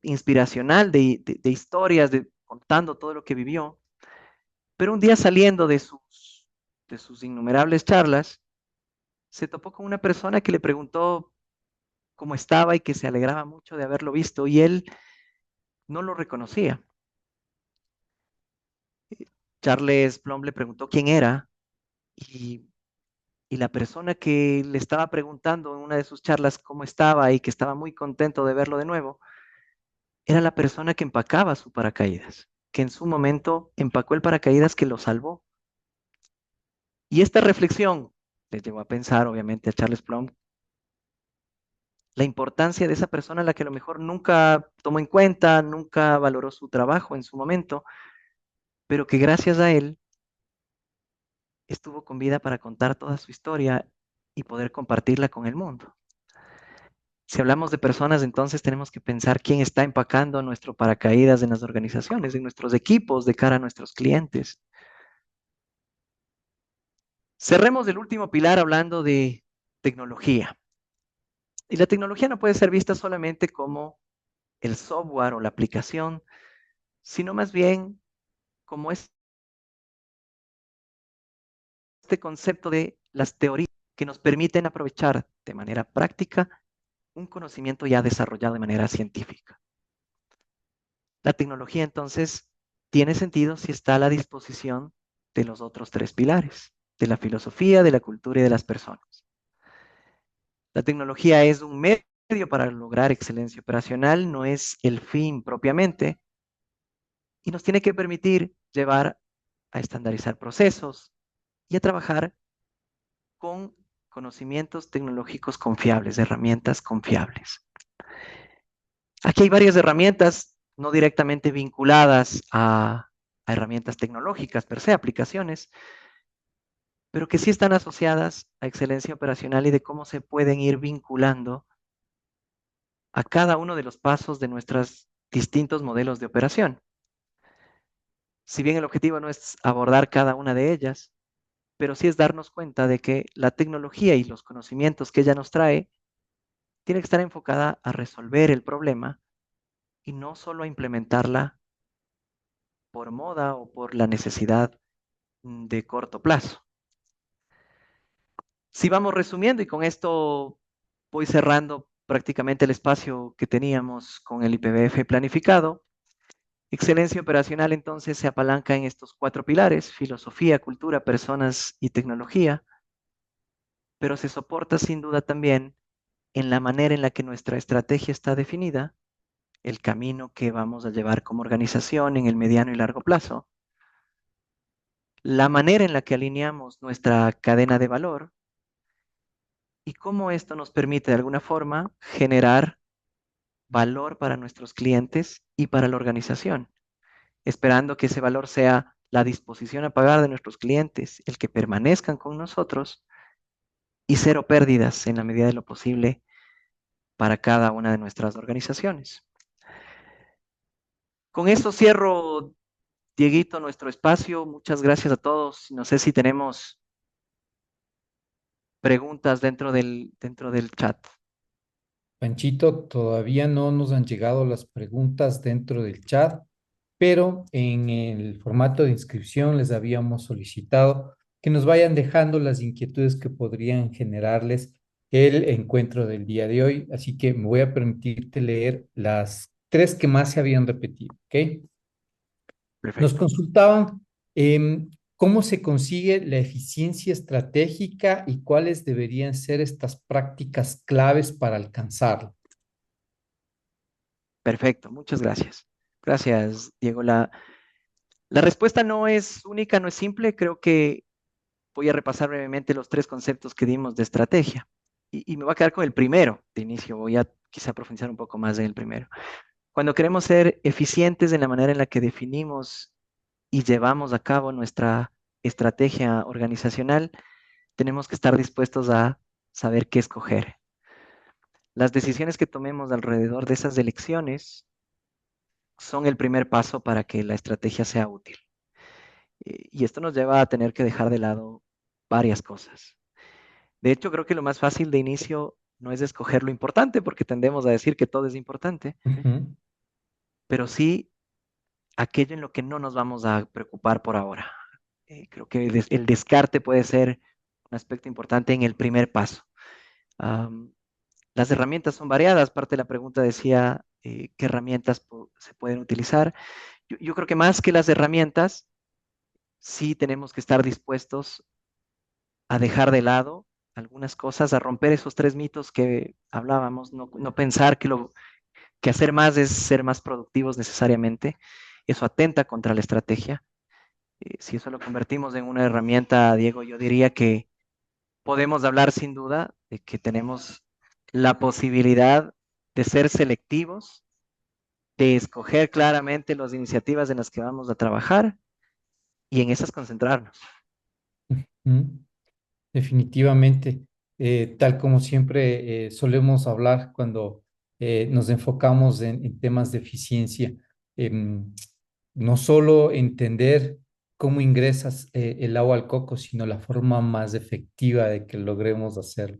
inspiracional de historias, contando todo lo que vivió. Pero un día saliendo de sus innumerables charlas, se topó con una persona que le preguntó cómo estaba y que se alegraba mucho de haberlo visto y él no lo reconocía. Charles Plumb le preguntó quién era y, y la persona que le estaba preguntando en una de sus charlas cómo estaba y que estaba muy contento de verlo de nuevo, era la persona que empacaba su paracaídas, que en su momento empacó el paracaídas que lo salvó. Y esta reflexión les llevó a pensar, obviamente, a Charles Plumb, la importancia de esa persona a la que a lo mejor nunca tomó en cuenta, nunca valoró su trabajo en su momento, pero que gracias a él estuvo con vida para contar toda su historia y poder compartirla con el mundo. Si hablamos de personas, entonces tenemos que pensar quién está empacando nuestro paracaídas en las organizaciones, en nuestros equipos, de cara a nuestros clientes. Cerremos el último pilar hablando de tecnología. Y la tecnología no puede ser vista solamente como el software o la aplicación, sino más bien como este concepto de las teorías que nos permiten aprovechar de manera práctica un conocimiento ya desarrollado de manera científica. La tecnología entonces tiene sentido si está a la disposición de los otros tres pilares, de la filosofía, de la cultura y de las personas. La tecnología es un medio para lograr excelencia operacional, no es el fin propiamente, y nos tiene que permitir llevar a estandarizar procesos y a trabajar con conocimientos tecnológicos confiables, herramientas confiables. Aquí hay varias herramientas no directamente vinculadas a herramientas tecnológicas per se, aplicaciones, pero que sí están asociadas a excelencia operacional y de cómo se pueden ir vinculando a cada uno de los pasos de nuestros distintos modelos de operación. Si bien el objetivo no es abordar cada una de ellas, pero sí es darnos cuenta de que la tecnología y los conocimientos que ella nos trae tiene que estar enfocada a resolver el problema y no solo a implementarla por moda o por la necesidad de corto plazo. Si vamos resumiendo y con esto voy cerrando prácticamente el espacio que teníamos con el IPBF planificado, excelencia operacional entonces se apalanca en estos cuatro pilares: filosofía, cultura, personas y tecnología, pero se soporta sin duda también en la manera en la que nuestra estrategia está definida, el camino que vamos a llevar como organización en el mediano y largo plazo, la manera en la que alineamos nuestra cadena de valor y cómo esto nos permite de alguna forma generar valor para nuestros clientes y para la organización, esperando que ese valor sea la disposición a pagar de nuestros clientes, el que permanezcan con nosotros y cero pérdidas en la medida de lo posible para cada una de nuestras organizaciones. Con esto cierro, Dieguito, nuestro espacio. Muchas gracias a todos. No sé si tenemos preguntas dentro del chat. Panchito, todavía no nos han llegado las preguntas dentro del chat, pero en el formato de inscripción les habíamos solicitado que nos vayan dejando las inquietudes que podrían generarles el encuentro del día de hoy. Así que me voy a permitirte leer las tres que más se habían repetido, ¿ok? Nos Perfecto. consultaban cómo se consigue la eficiencia estratégica y cuáles deberían ser estas prácticas claves para alcanzarla. Perfecto. Muchas gracias. Gracias, Diego. La respuesta no es única, no es simple. Creo que voy a repasar brevemente los tres conceptos que dimos de estrategia. Y me voy a quedar con el primero de inicio. Voy a quizá profundizar un poco más en el primero. Cuando queremos ser eficientes en la manera en la que definimos y llevamos a cabo nuestra estrategia organizacional, tenemos que estar dispuestos a saber qué escoger. Las decisiones que tomemos alrededor de esas elecciones son el primer paso para que la estrategia sea útil. Y esto nos lleva a tener que dejar de lado varias cosas. De hecho, creo que lo más fácil de inicio no es escoger lo importante, porque tendemos a decir que todo es importante, Ujú. pero sí aquello en lo que no nos vamos a preocupar por ahora. Creo que el descarte puede ser un aspecto importante en el primer paso. Um, las herramientas son variadas. Parte de la pregunta decía qué herramientas se pueden utilizar. Yo creo que más que las herramientas, sí tenemos que estar dispuestos a dejar de lado algunas cosas, a romper esos tres mitos que hablábamos, no pensar que hacer más es ser más productivos necesariamente. Eso atenta contra la estrategia. Si eso lo convertimos en una herramienta, Diego, yo diría que podemos hablar sin duda de que tenemos la posibilidad de ser selectivos, de escoger claramente las iniciativas en las que vamos a trabajar y en esas concentrarnos. Mm, definitivamente, tal como siempre solemos hablar cuando nos enfocamos en temas de eficiencia, em, no solo entender cómo ingresas el agua al coco, sino la forma más efectiva de que logremos hacerlo.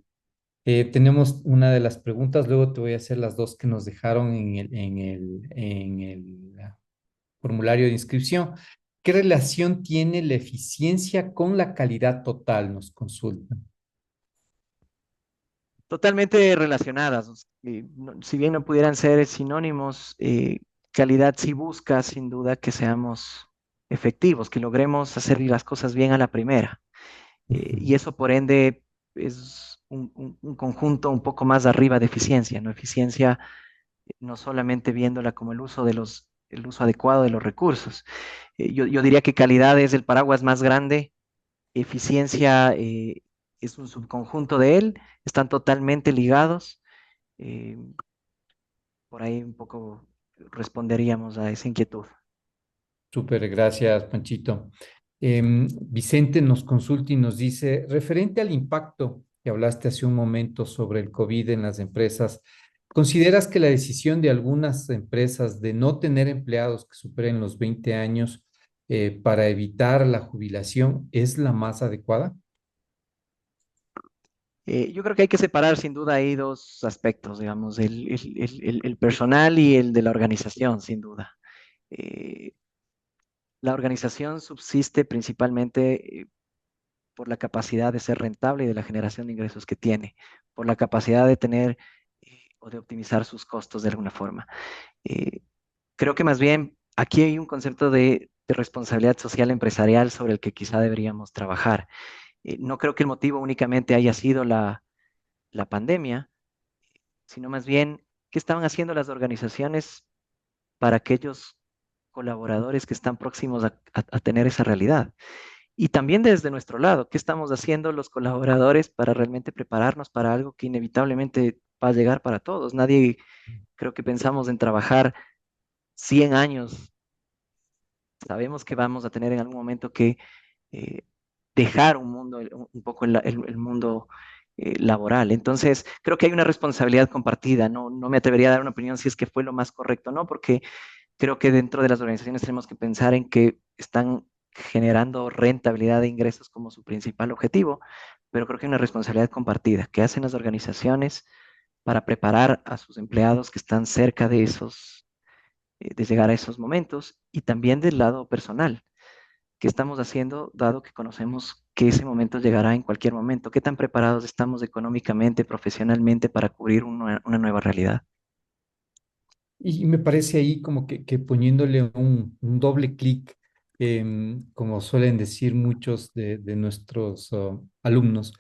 Tenemos una de las preguntas, luego te voy a hacer las dos que nos dejaron en el formulario de inscripción. ¿Qué relación tiene la eficiencia con la calidad total? Nos consultan. Totalmente relacionadas. Si bien no pudieran ser sinónimos, calidad sí busca sin duda que seamos efectivos, que logremos hacer las cosas bien a la primera. Ujú. Y eso por ende es un conjunto un poco más arriba de eficiencia, ¿no? Eficiencia no solamente viéndola como el uso adecuado de los recursos. Yo diría que calidad es el paraguas más grande, eficiencia es un subconjunto de él, están totalmente ligados. eh, por ahí un poco responderíamos a esa inquietud. Súper, gracias, Panchito. Vicente nos consulta y nos dice, referente al impacto que hablaste hace un momento sobre el COVID en las empresas, ¿consideras que la decisión de algunas empresas de no tener empleados que superen los 20 años para evitar la jubilación es la más adecuada? Yo creo que hay que separar sin duda ahí dos aspectos, digamos, el personal y el de la organización, sin duda. Eh, la organización subsiste principalmente por la capacidad de ser rentable y de la generación de ingresos que tiene, por la capacidad de tener o de optimizar sus costos de alguna forma. Eh, creo que más bien aquí hay un concepto de responsabilidad social empresarial sobre el que quizá deberíamos trabajar. No creo que el motivo únicamente haya sido la pandemia, sino más bien qué estaban haciendo las organizaciones para aquellos colaboradores que están próximos a tener esa realidad. Y también desde nuestro lado, ¿qué estamos haciendo los colaboradores para realmente prepararnos para algo que inevitablemente va a llegar para todos? Nadie creo que pensamos en trabajar 100 años. Sabemos que vamos a tener en algún momento que eh, dejar un mundo, un poco el mundo laboral. Entonces, creo que hay una responsabilidad compartida. No me atrevería a dar una opinión si es que fue lo más correcto o no, porque creo que dentro de las organizaciones tenemos que pensar en que están generando rentabilidad de ingresos como su principal objetivo, pero creo que hay una responsabilidad compartida. ¿Qué hacen las organizaciones para preparar a sus empleados que están cerca de de llegar a esos momentos? Y también del lado personal, ¿qué estamos haciendo dado que conocemos que ese momento llegará en cualquier momento? ¿Qué tan preparados estamos económicamente, profesionalmente para cubrir una nueva realidad? Y me parece ahí como que poniéndole un doble clic, como suelen decir muchos de nuestros alumnos,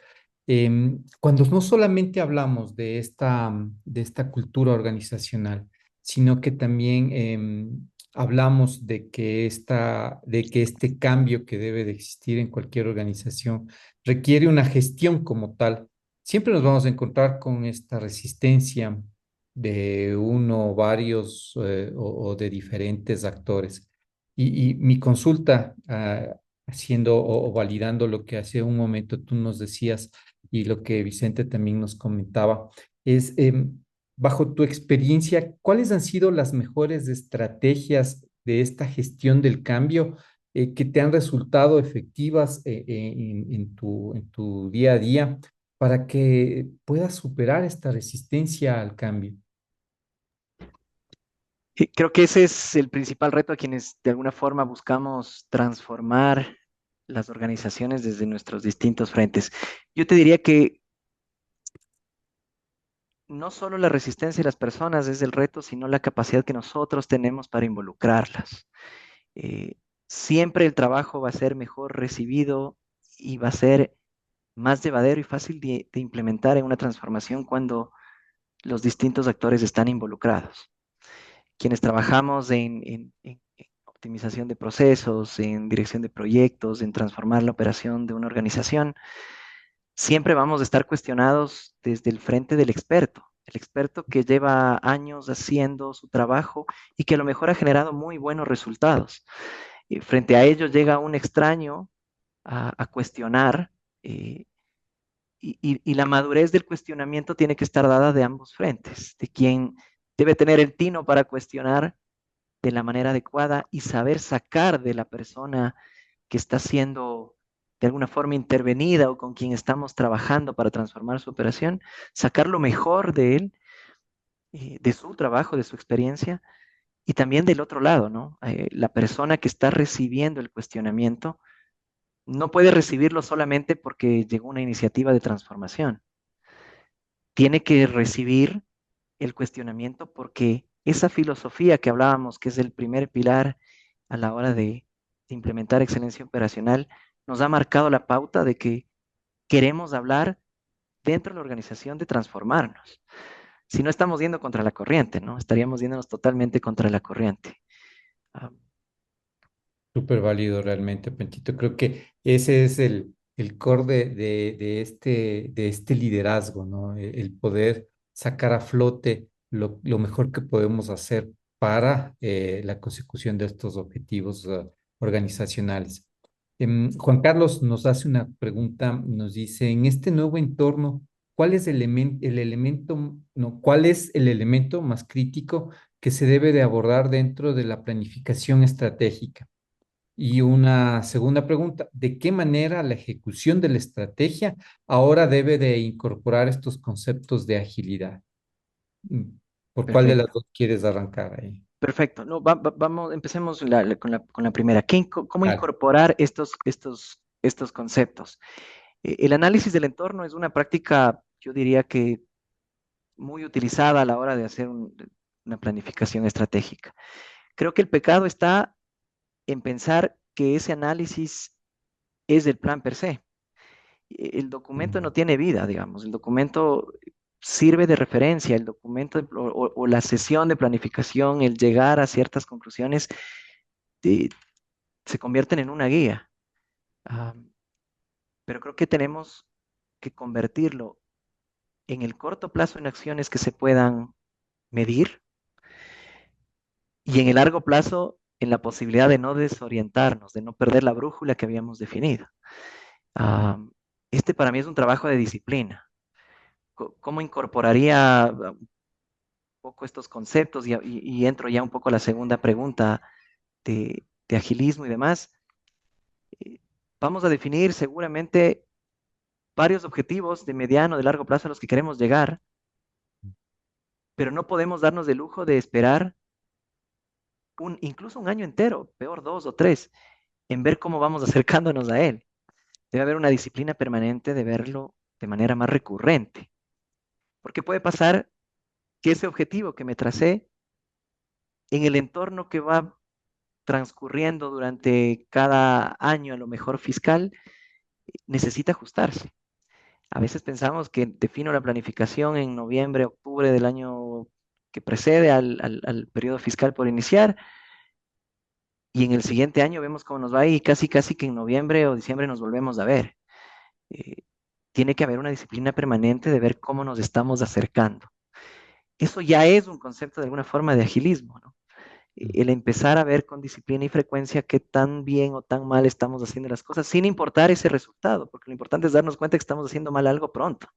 cuando no solamente hablamos de esta cultura organizacional, sino que también hablamos de que este cambio que debe de existir en cualquier organización requiere una gestión como tal. Siempre nos vamos a encontrar con esta resistencia de uno, varios o de diferentes actores. Y mi consulta, haciendo o validando lo que hace un momento tú nos decías y lo que Vicente también nos comentaba, es, bajo tu experiencia, ¿cuáles han sido las mejores estrategias de esta gestión del cambio que te han resultado efectivas en tu día a día para que puedas superar esta resistencia al cambio? Creo que ese es el principal reto a quienes de alguna forma buscamos transformar las organizaciones desde nuestros distintos frentes. Yo te diría que no solo la resistencia de las personas es el reto, sino la capacidad que nosotros tenemos para involucrarlas. Eh, siempre el trabajo va a ser mejor recibido y va a ser más llevadero y fácil de implementar en una transformación cuando los distintos actores están involucrados. quienes trabajamos en optimización de procesos, en dirección de proyectos, en transformar la operación de una organización, siempre vamos a estar cuestionados desde el frente del experto. El experto que lleva años haciendo su trabajo y que a lo mejor ha generado muy buenos resultados. Y frente a ello llega un extraño a cuestionar, eh, y la madurez del cuestionamiento tiene que estar dada de ambos frentes, de quien debe tener el tino para cuestionar de la manera adecuada y saber sacar de la persona que está siendo de alguna forma intervenida o con quien estamos trabajando para transformar su operación, sacar lo mejor de él, de su trabajo, de su experiencia, y también del otro lado, ¿no? La persona que está recibiendo el cuestionamiento no puede recibirlo solamente porque llegó una iniciativa de transformación. Tiene que recibir el cuestionamiento porque esa filosofía que hablábamos, que es el primer pilar a la hora de implementar excelencia operacional, nos ha marcado la pauta de que queremos hablar dentro de la organización de transformarnos. Si no estamos yendo contra la corriente, ¿no? Estaríamos yéndonos totalmente contra la corriente. Ah, Súper válido realmente, Penchito. Creo que ese es el core de este liderazgo, ¿no? El poder sacar a flote lo mejor que podemos hacer para la consecución de estos objetivos organizacionales. Juan Carlos nos hace una pregunta, nos dice, en este nuevo entorno, ¿cuál es el elemento, no, cuál es el elemento más crítico que se debe de abordar dentro de la planificación estratégica? Y una segunda pregunta, ¿de qué manera la ejecución de la estrategia ahora debe de incorporar estos conceptos de agilidad? Mm, ¿Por cuál de las perfecto, dos quieres arrancar ahí? perfecto. No, vamos, empecemos con la primera. ¿Cómo Dale. incorporar estos conceptos? El análisis del entorno es una práctica, yo diría que muy utilizada a la hora de hacer una planificación estratégica. Creo que el pecado está en pensar que ese análisis es el plan per se. El documento no Mm, tiene vida, digamos. El documento sirve de referencia. El documento o la sesión de planificación, el llegar a ciertas conclusiones, eh, se convierten en una guía. Ah, pero creo que tenemos que convertirlo en el corto plazo en acciones que se puedan medir y en el largo plazo en la posibilidad de no desorientarnos, de no perder la brújula que habíamos definido. Ah, este para mí es un trabajo de disciplina. ¿Cómo incorporaría un poco estos conceptos? Y entro ya un poco a la segunda pregunta de agilismo y demás. Eh, Vamos a definir seguramente varios objetivos de mediano, de largo plazo a los que queremos llegar, pero no podemos darnos el lujo de esperar incluso un año entero, peor 2 o 3, en ver cómo vamos acercándonos a él. Debe haber una disciplina permanente de verlo de manera más recurrente, porque puede pasar que ese objetivo que me tracé en el entorno que va transcurriendo durante cada año, a lo mejor fiscal, necesita ajustarse. A veces pensamos que defino la planificación en noviembre, octubre del año que precede al periodo fiscal por iniciar, y en el siguiente año vemos cómo nos va y casi, casi que en noviembre o diciembre nos volvemos a ver. Eh, Tiene que haber una disciplina permanente de ver cómo nos estamos acercando. Eso ya es un concepto de alguna forma de agilismo, ¿no? mm, El empezar a ver con disciplina y frecuencia qué tan bien o tan mal estamos haciendo las cosas, sin importar ese resultado, porque lo importante es darnos cuenta que estamos haciendo mal algo pronto,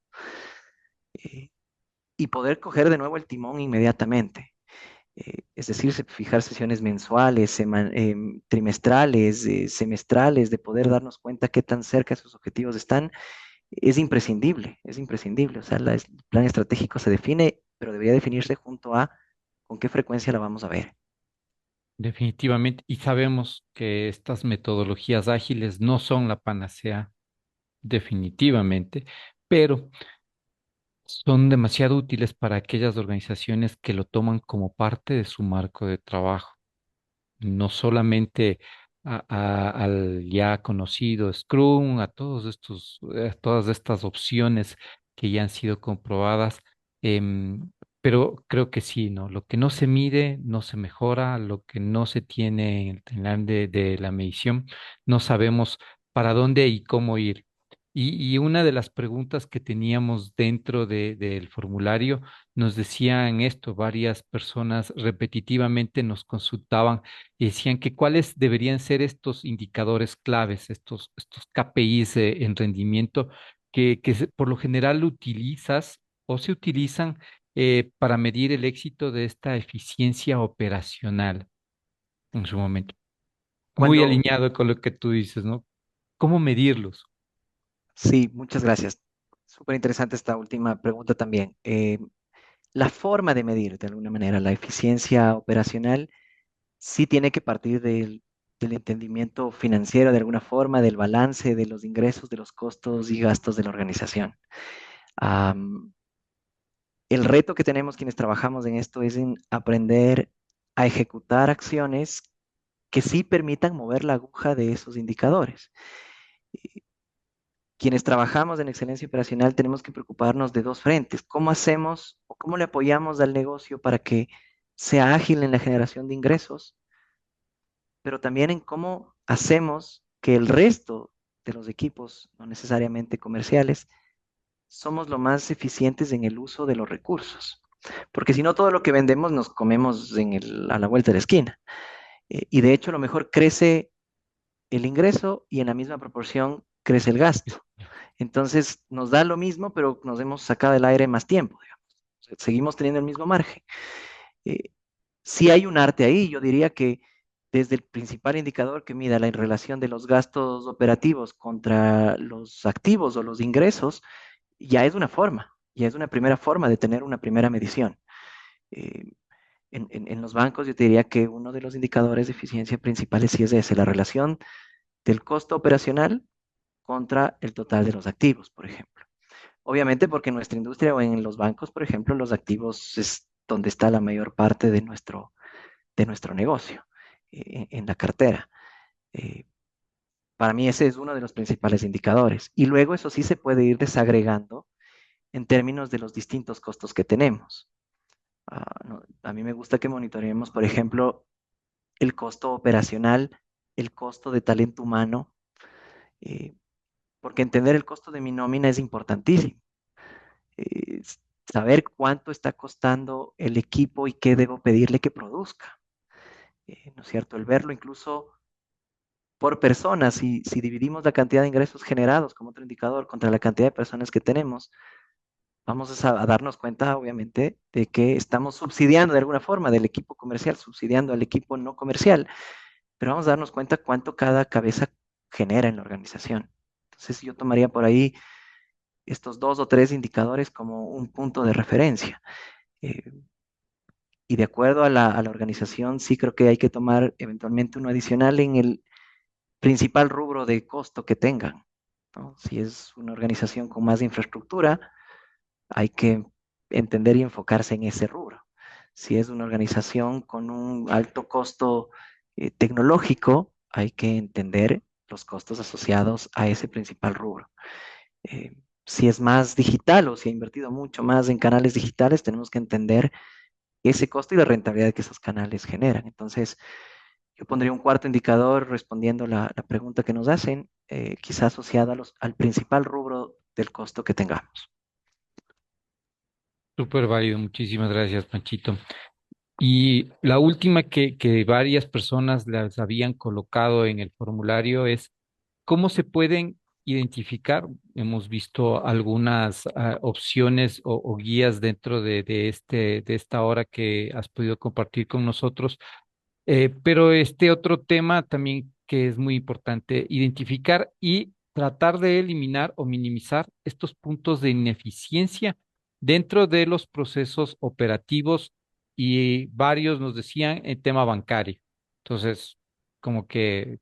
eh, y poder coger de nuevo el timón inmediatamente. Es decir, fijar sesiones mensuales, trimestrales, semestrales, de poder darnos cuenta qué tan cerca esos objetivos están, es imprescindible, es imprescindible. O sea, el plan estratégico se define, pero debería definirse junto a con qué frecuencia la vamos a ver. definitivamente. Y sabemos que estas metodologías ágiles no son la panacea, definitivamente, pero son demasiado útiles para aquellas organizaciones que lo toman como parte de su marco de trabajo, no solamente al ya conocido Scrum, a todas estas opciones que ya han sido comprobadas. pero creo que sí, ¿no? Lo que no se mide no se mejora, lo que no se tiene en el timeline de la medición, no sabemos para dónde y cómo ir. Y una de las preguntas que teníamos dentro del formulario nos decían esto, varias personas repetitivamente nos consultaban y decían que cuáles deberían ser estos indicadores claves, estos KPIs en rendimiento por lo general utilizas o se utilizan para medir el éxito de esta eficiencia operacional en su momento. Muy Cuando, alineado con lo que tú dices, ¿no? ¿Cómo medirlos? sí, muchas gracias. Súper interesante esta última pregunta también. La forma de medir, de alguna manera, la eficiencia operacional sí tiene que partir del entendimiento financiero, de alguna forma, del balance de los ingresos, de los costos y gastos de la organización. Am, el reto que tenemos quienes trabajamos en esto es en aprender a ejecutar acciones que sí permitan mover la aguja de esos indicadores. Quienes trabajamos en excelencia operacional tenemos que preocuparnos de dos frentes. ¿Cómo hacemos o cómo le apoyamos al negocio para que sea ágil en la generación de ingresos? Pero también en cómo hacemos que el resto de los equipos, no necesariamente comerciales, somos lo más eficientes en el uso de los recursos. Porque si no, todo lo que vendemos nos comemos a la vuelta de la esquina. Y de hecho, a lo mejor crece el ingreso y en la misma proporción crece el gasto. Entonces, nos da lo mismo, pero nos hemos sacado del aire más tiempo, digamos. O sea, seguimos teniendo el mismo margen. Eh, sí hay un arte ahí, yo diría que desde el principal indicador que mida la relación de los gastos operativos contra los activos o los ingresos, ya es una forma, ya es una primera forma de tener una primera medición. Eh, en los bancos yo te diría que uno de los indicadores de eficiencia principales sí es ese, la relación del costo operacional contra el total de los activos, por ejemplo. Obviamente porque en nuestra industria o en los bancos, por ejemplo, los activos es donde está la mayor parte de nuestro negocio, en la cartera. Eh, para mí ese es uno de los principales indicadores. Y luego eso sí se puede ir desagregando en términos de los distintos costos que tenemos. No, a mí me gusta que monitoreemos, por ejemplo, el costo operacional, el costo de talento humano, eh, porque entender el costo de mi nómina es importantísimo. Eh, saber cuánto está costando el equipo y qué debo pedirle que produzca. ¿No es cierto? El verlo incluso por personas, si dividimos la cantidad de ingresos generados como otro indicador contra la cantidad de personas que tenemos, vamos a darnos cuenta, obviamente, de que estamos subsidiando de alguna forma del equipo comercial, subsidiando al equipo no comercial, pero vamos a darnos cuenta cuánto cada cabeza genera en la organización. Entonces yo tomaría por ahí estos dos o tres indicadores como un punto de referencia. Eh, y de acuerdo a la organización, sí creo que hay que tomar eventualmente uno adicional en el principal rubro de costo que tengan, ¿no? Si es una organización con más infraestructura, hay que entender y enfocarse en ese rubro. Si es una organización con un alto costo tecnológico, hay que entender los costos asociados a ese principal rubro. Si es más digital o si ha invertido mucho más en canales digitales, tenemos que entender ese costo y la rentabilidad que esos canales generan. Entonces, yo pondría un cuarto indicador respondiendo la pregunta que nos hacen, quizá asociado al principal rubro del costo que tengamos. Súper válido, muchísimas gracias, Panchito. Y la última que varias personas las habían colocado en el formulario es cómo se pueden identificar. Hemos visto algunas opciones o guías dentro de esta hora que has podido compartir con nosotros. Pero este otro tema también que es muy importante, identificar y tratar de eliminar o minimizar estos puntos de ineficiencia dentro de los procesos operativos y varios nos decían el tema bancario. Entonces, como que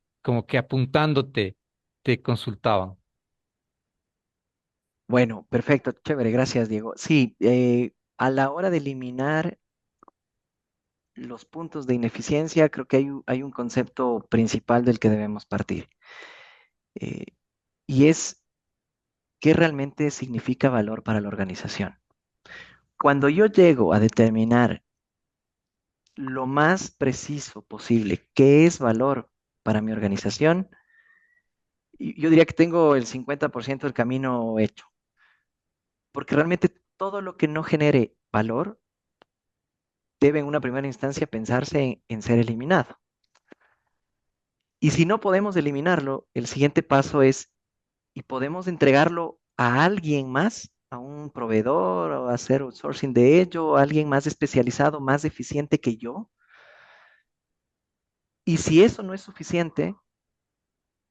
apuntándote, te consultaban. Bueno, perfecto, chévere, gracias, Diego. Sí, a la hora de eliminar los puntos de ineficiencia, creo que hay un concepto principal del que debemos partir. eh, y es qué realmente significa valor para la organización. Cuando yo llego a determinar lo más preciso posible qué es valor para mi organización, yo diría que tengo el 50% del camino hecho, porque realmente todo lo que no genere valor debe en una primera instancia pensarse en ser eliminado. Y si no podemos eliminarlo, el siguiente paso es, ¿y podemos entregarlo a alguien más, a un proveedor o hacer outsourcing de ello, a alguien más especializado, más eficiente que yo? Y si eso no es suficiente,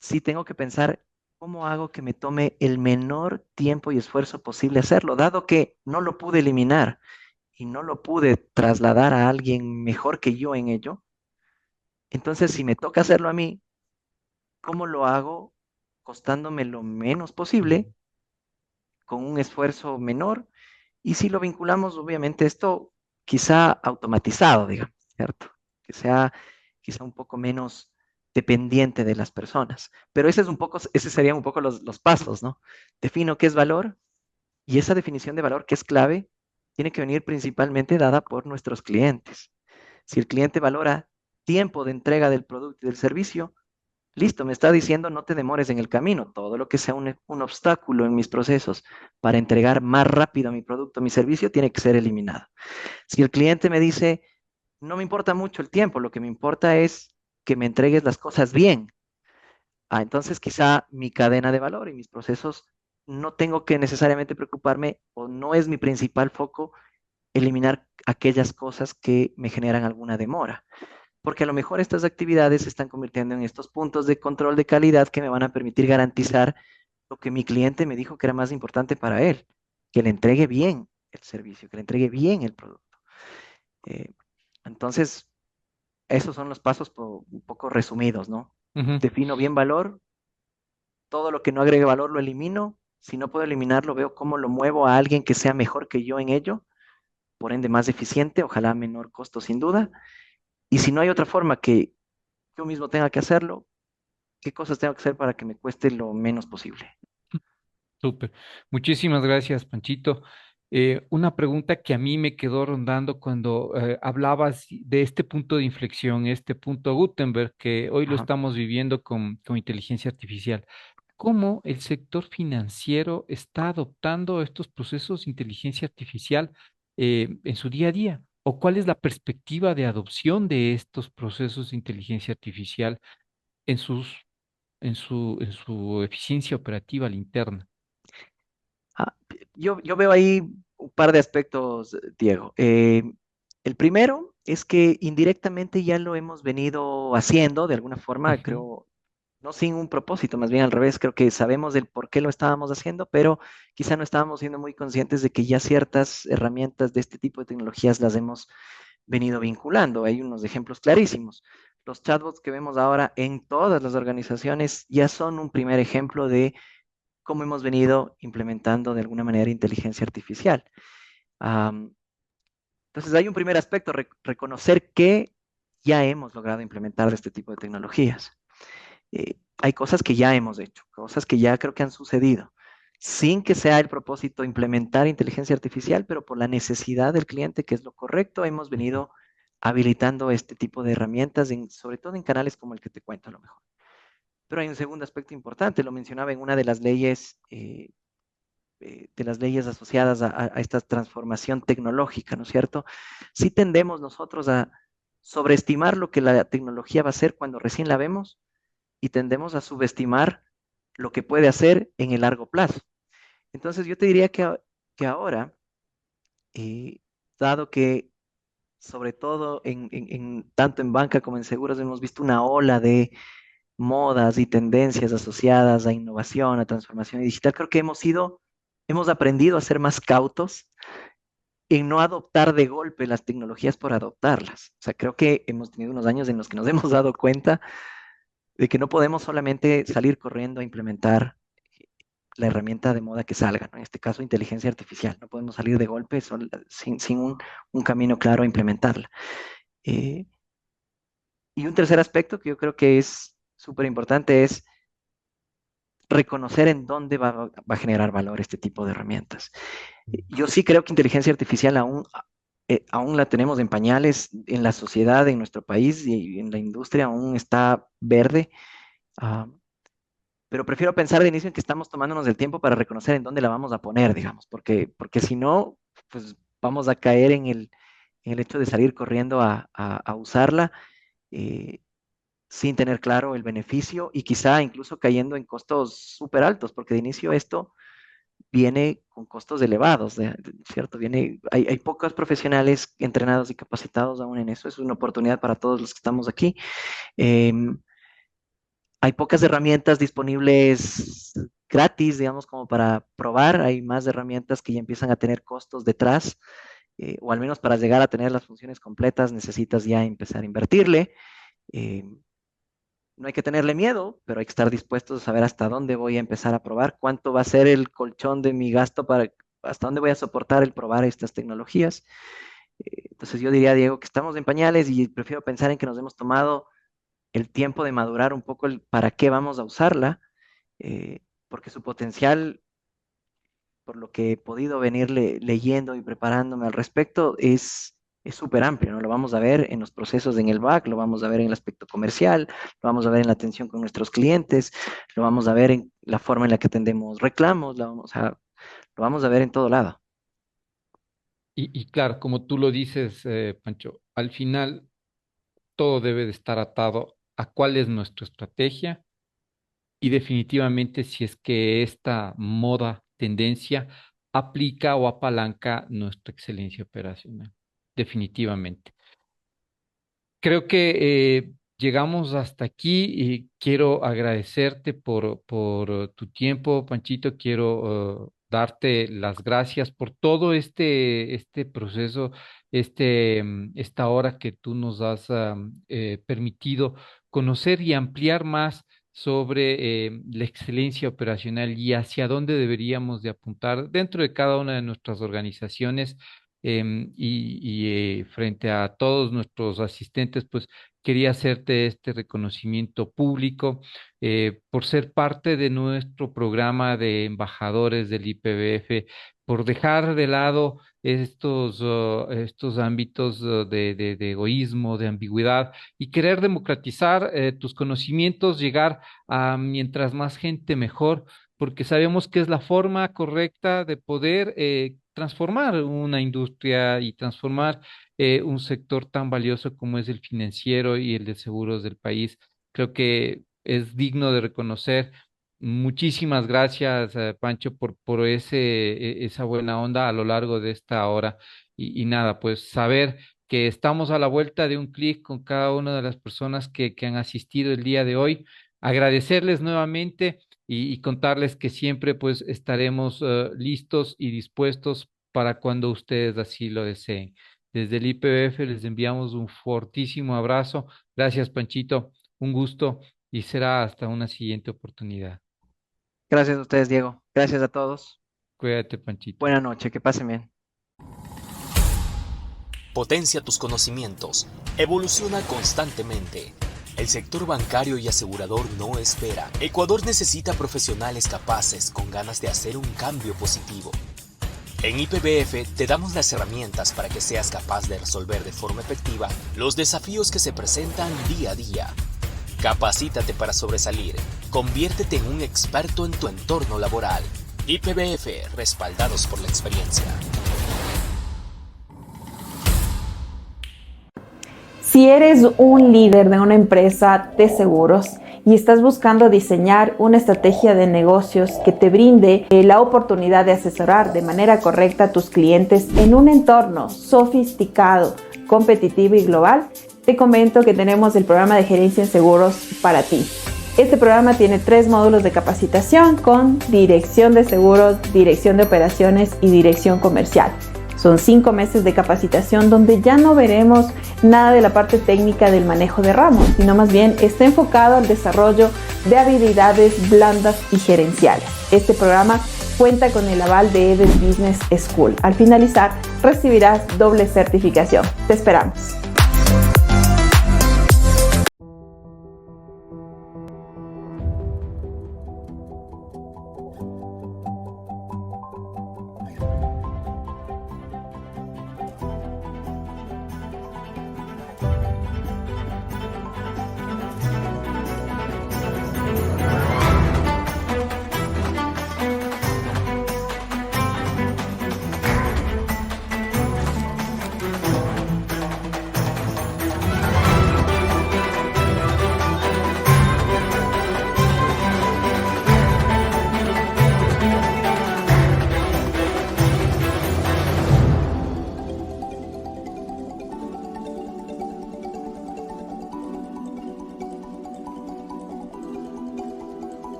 sí tengo que pensar cómo hago que me tome el menor tiempo y esfuerzo posible hacerlo, dado que no lo pude eliminar y no lo pude trasladar a alguien mejor que yo en ello. Entonces, si me toca hacerlo a mí, ¿cómo lo hago costándome lo menos posible, con un esfuerzo menor? Y si lo vinculamos, obviamente, esto quizá automatizado, digamos, ¿cierto? Que sea quizá un poco menos dependiente de las personas. Pero ese es un poco, ese serían un poco los pasos, ¿no? Defino qué es valor y esa definición de valor que es clave tiene que venir principalmente dada por nuestros clientes. Si el cliente valora tiempo de entrega del producto y del servicio, listo, me está diciendo no te demores en el camino. Todo lo que sea un obstáculo en mis procesos para entregar más rápido mi producto, mi servicio, tiene que ser eliminado. Si el cliente me dice, no me importa mucho el tiempo, lo que me importa es que me entregues las cosas bien. Entonces quizá mi cadena de valor y mis procesos no tengo que necesariamente preocuparme o no es mi principal foco eliminar aquellas cosas que me generan alguna demora, porque a lo mejor estas actividades se están convirtiendo en estos puntos de control de calidad que me van a permitir garantizar lo que mi cliente me dijo que era más importante para él, que le entregue bien el servicio, que le entregue bien el producto. Eh, entonces, esos son los pasos un poco resumidos, ¿no? Ujú. Defino bien valor, todo lo que no agregue valor lo elimino, si no puedo eliminarlo, veo cómo lo muevo a alguien que sea mejor que yo en ello, por ende más eficiente, ojalá a menor costo sin duda, y si no hay otra forma que yo mismo tenga que hacerlo, ¿qué cosas tengo que hacer para que me cueste lo menos posible? Súper. Muchísimas gracias, Panchito. Una pregunta que a mí me quedó rondando cuando hablabas de este punto de inflexión, este punto Gutenberg, que hoy lo Ajá. estamos viviendo con inteligencia artificial. ¿Cómo el sector financiero está adoptando estos procesos de inteligencia artificial en su día a día? ¿O cuál es la perspectiva de adopción de estos procesos de inteligencia artificial en en su eficiencia operativa al interna? Yo veo ahí un par de aspectos, Diego. El primero es que indirectamente ya lo hemos venido haciendo de alguna forma, Ujú. creo, no sin un propósito, más bien al revés, creo que sabemos del por qué lo estábamos haciendo, pero quizá no estábamos siendo muy conscientes de que ya ciertas herramientas de este tipo de tecnologías las hemos venido vinculando. Hay unos ejemplos clarísimos. Los chatbots que vemos ahora en todas las organizaciones ya son un primer ejemplo de cómo hemos venido implementando de alguna manera inteligencia artificial. Um, entonces, hay un primer aspecto, reconocer que ya hemos logrado implementar este tipo de tecnologías. Hay cosas que ya hemos hecho, cosas que ya creo que han sucedido, sin que sea el propósito implementar inteligencia artificial, pero por la necesidad del cliente, que es lo correcto, hemos venido habilitando este tipo de herramientas, sobre todo en canales como el que te cuento a lo mejor. Pero hay un segundo aspecto importante, lo mencionaba en una de las leyes asociadas a esta transformación tecnológica, ¿no es cierto? Sí tendemos nosotros a sobreestimar lo que la tecnología va a hacer cuando recién la vemos y tendemos a subestimar lo que puede hacer en el largo plazo. Entonces yo te diría que ahora, eh, dado que sobre todo tanto en banca como en seguros hemos visto una ola de modas y tendencias asociadas a innovación, a transformación digital, creo que hemos aprendido a ser más cautos en no adoptar de golpe las tecnologías por adoptarlas. O sea, creo que hemos tenido unos años en los que nos hemos dado cuenta de que no podemos solamente salir corriendo a implementar la herramienta de moda que salga, ¿no? En este caso, inteligencia artificial. No podemos salir de golpe sin un camino claro a implementarla. Eh, y un tercer aspecto que yo creo que es súper importante es reconocer en dónde va a generar valor este tipo de herramientas. Yo sí creo que inteligencia artificial aún la tenemos en pañales en la sociedad, en nuestro país y en la industria aún está verde. ah, pero prefiero pensar de inicio en que estamos tomándonos el tiempo para reconocer en dónde la vamos a poner, digamos, porque si no, pues vamos a caer en el hecho de salir corriendo a usarla eh, sin tener claro el beneficio y quizá incluso cayendo en costos súper altos, porque de inicio esto viene con costos elevados, ¿cierto? Hay pocos profesionales entrenados y capacitados aún en eso, es una oportunidad para todos los que estamos aquí. Em, Hay pocas herramientas disponibles gratis, digamos, como para probar. Hay más herramientas que ya empiezan a tener costos detrás, o al menos para llegar a tener las funciones completas necesitas ya empezar a invertirle. Eh, no hay que tenerle miedo, pero hay que estar dispuestos a saber hasta dónde voy a empezar a probar, cuánto va a ser el colchón de mi gasto hasta dónde voy a soportar el probar estas tecnologías. Entonces yo diría, Diego, que estamos en pañales y prefiero pensar en que nos hemos tomado el tiempo de madurar un poco el para qué vamos a usarla, porque su potencial, por lo que he podido venir leyendo y preparándome al respecto, es súper amplio, ¿no? Lo vamos a ver en los procesos en el back, lo vamos a ver en el aspecto comercial, lo vamos a ver en la atención con nuestros clientes, lo vamos a ver en la forma en la que atendemos reclamos, lo vamos a ver en todo lado. Y claro, como tú lo dices, Pancho, al final todo debe de estar atado a cuál es nuestra estrategia y definitivamente si es que esta moda, tendencia, aplica o apalanca nuestra excelencia operacional. Definitivamente. Creo que llegamos hasta aquí y quiero agradecerte por tu tiempo, Panchito. Quiero darte las gracias por todo este proceso, esta hora que tú nos has permitido conocer y ampliar más sobre la excelencia operacional y hacia dónde deberíamos de apuntar dentro de cada una de nuestras organizaciones frente a todos nuestros asistentes, pues quería hacerte este reconocimiento público por ser parte de nuestro programa de embajadores del IPBF, por dejar de lado estos ámbitos de egoísmo, de ambigüedad y querer democratizar tus conocimientos, llegar a mientras más gente mejor, porque sabemos que es la forma correcta de poder transformar una industria y transformar un sector tan valioso como es el financiero y el de seguros del país. Creo que es digno de reconocer. Muchísimas gracias, Pancho, por esa buena onda a lo largo de esta hora. Y nada, pues saber que estamos a la vuelta de un clic con cada una de las personas que han asistido el día de hoy. Agradecerles nuevamente y contarles que siempre pues estaremos listos y dispuestos para cuando ustedes así lo deseen. Desde el IPBF les enviamos un fortísimo abrazo. Gracias, Panchito. Un gusto y será hasta una siguiente oportunidad. Gracias a ustedes, Diego. Gracias a todos. Cuídate, Panchito. Buena noche, que pasen bien. Potencia tus conocimientos. Evoluciona constantemente. El sector bancario y asegurador no espera. Ecuador necesita profesionales capaces con ganas de hacer un cambio positivo. En IPBF te damos las herramientas para que seas capaz de resolver de forma efectiva los desafíos que se presentan día a día. Capacítate para sobresalir. Conviértete en un experto en tu entorno laboral. IPBF, respaldados por la experiencia. Si eres un líder de una empresa de seguros y estás buscando diseñar una estrategia de negocios que te brinde la oportunidad de asesorar de manera correcta a tus clientes en un entorno sofisticado, competitivo y global, te comento que tenemos el programa de gerencia en seguros para ti. Este programa tiene 3 módulos de capacitación con dirección de seguros, dirección de operaciones y dirección comercial. Son 5 meses de capacitación donde ya no veremos nada de la parte técnica del manejo de ramos, sino más bien está enfocado al desarrollo de habilidades blandas y gerenciales. Este programa cuenta con el aval de EDES Business School. Al finalizar, recibirás doble certificación. Te esperamos.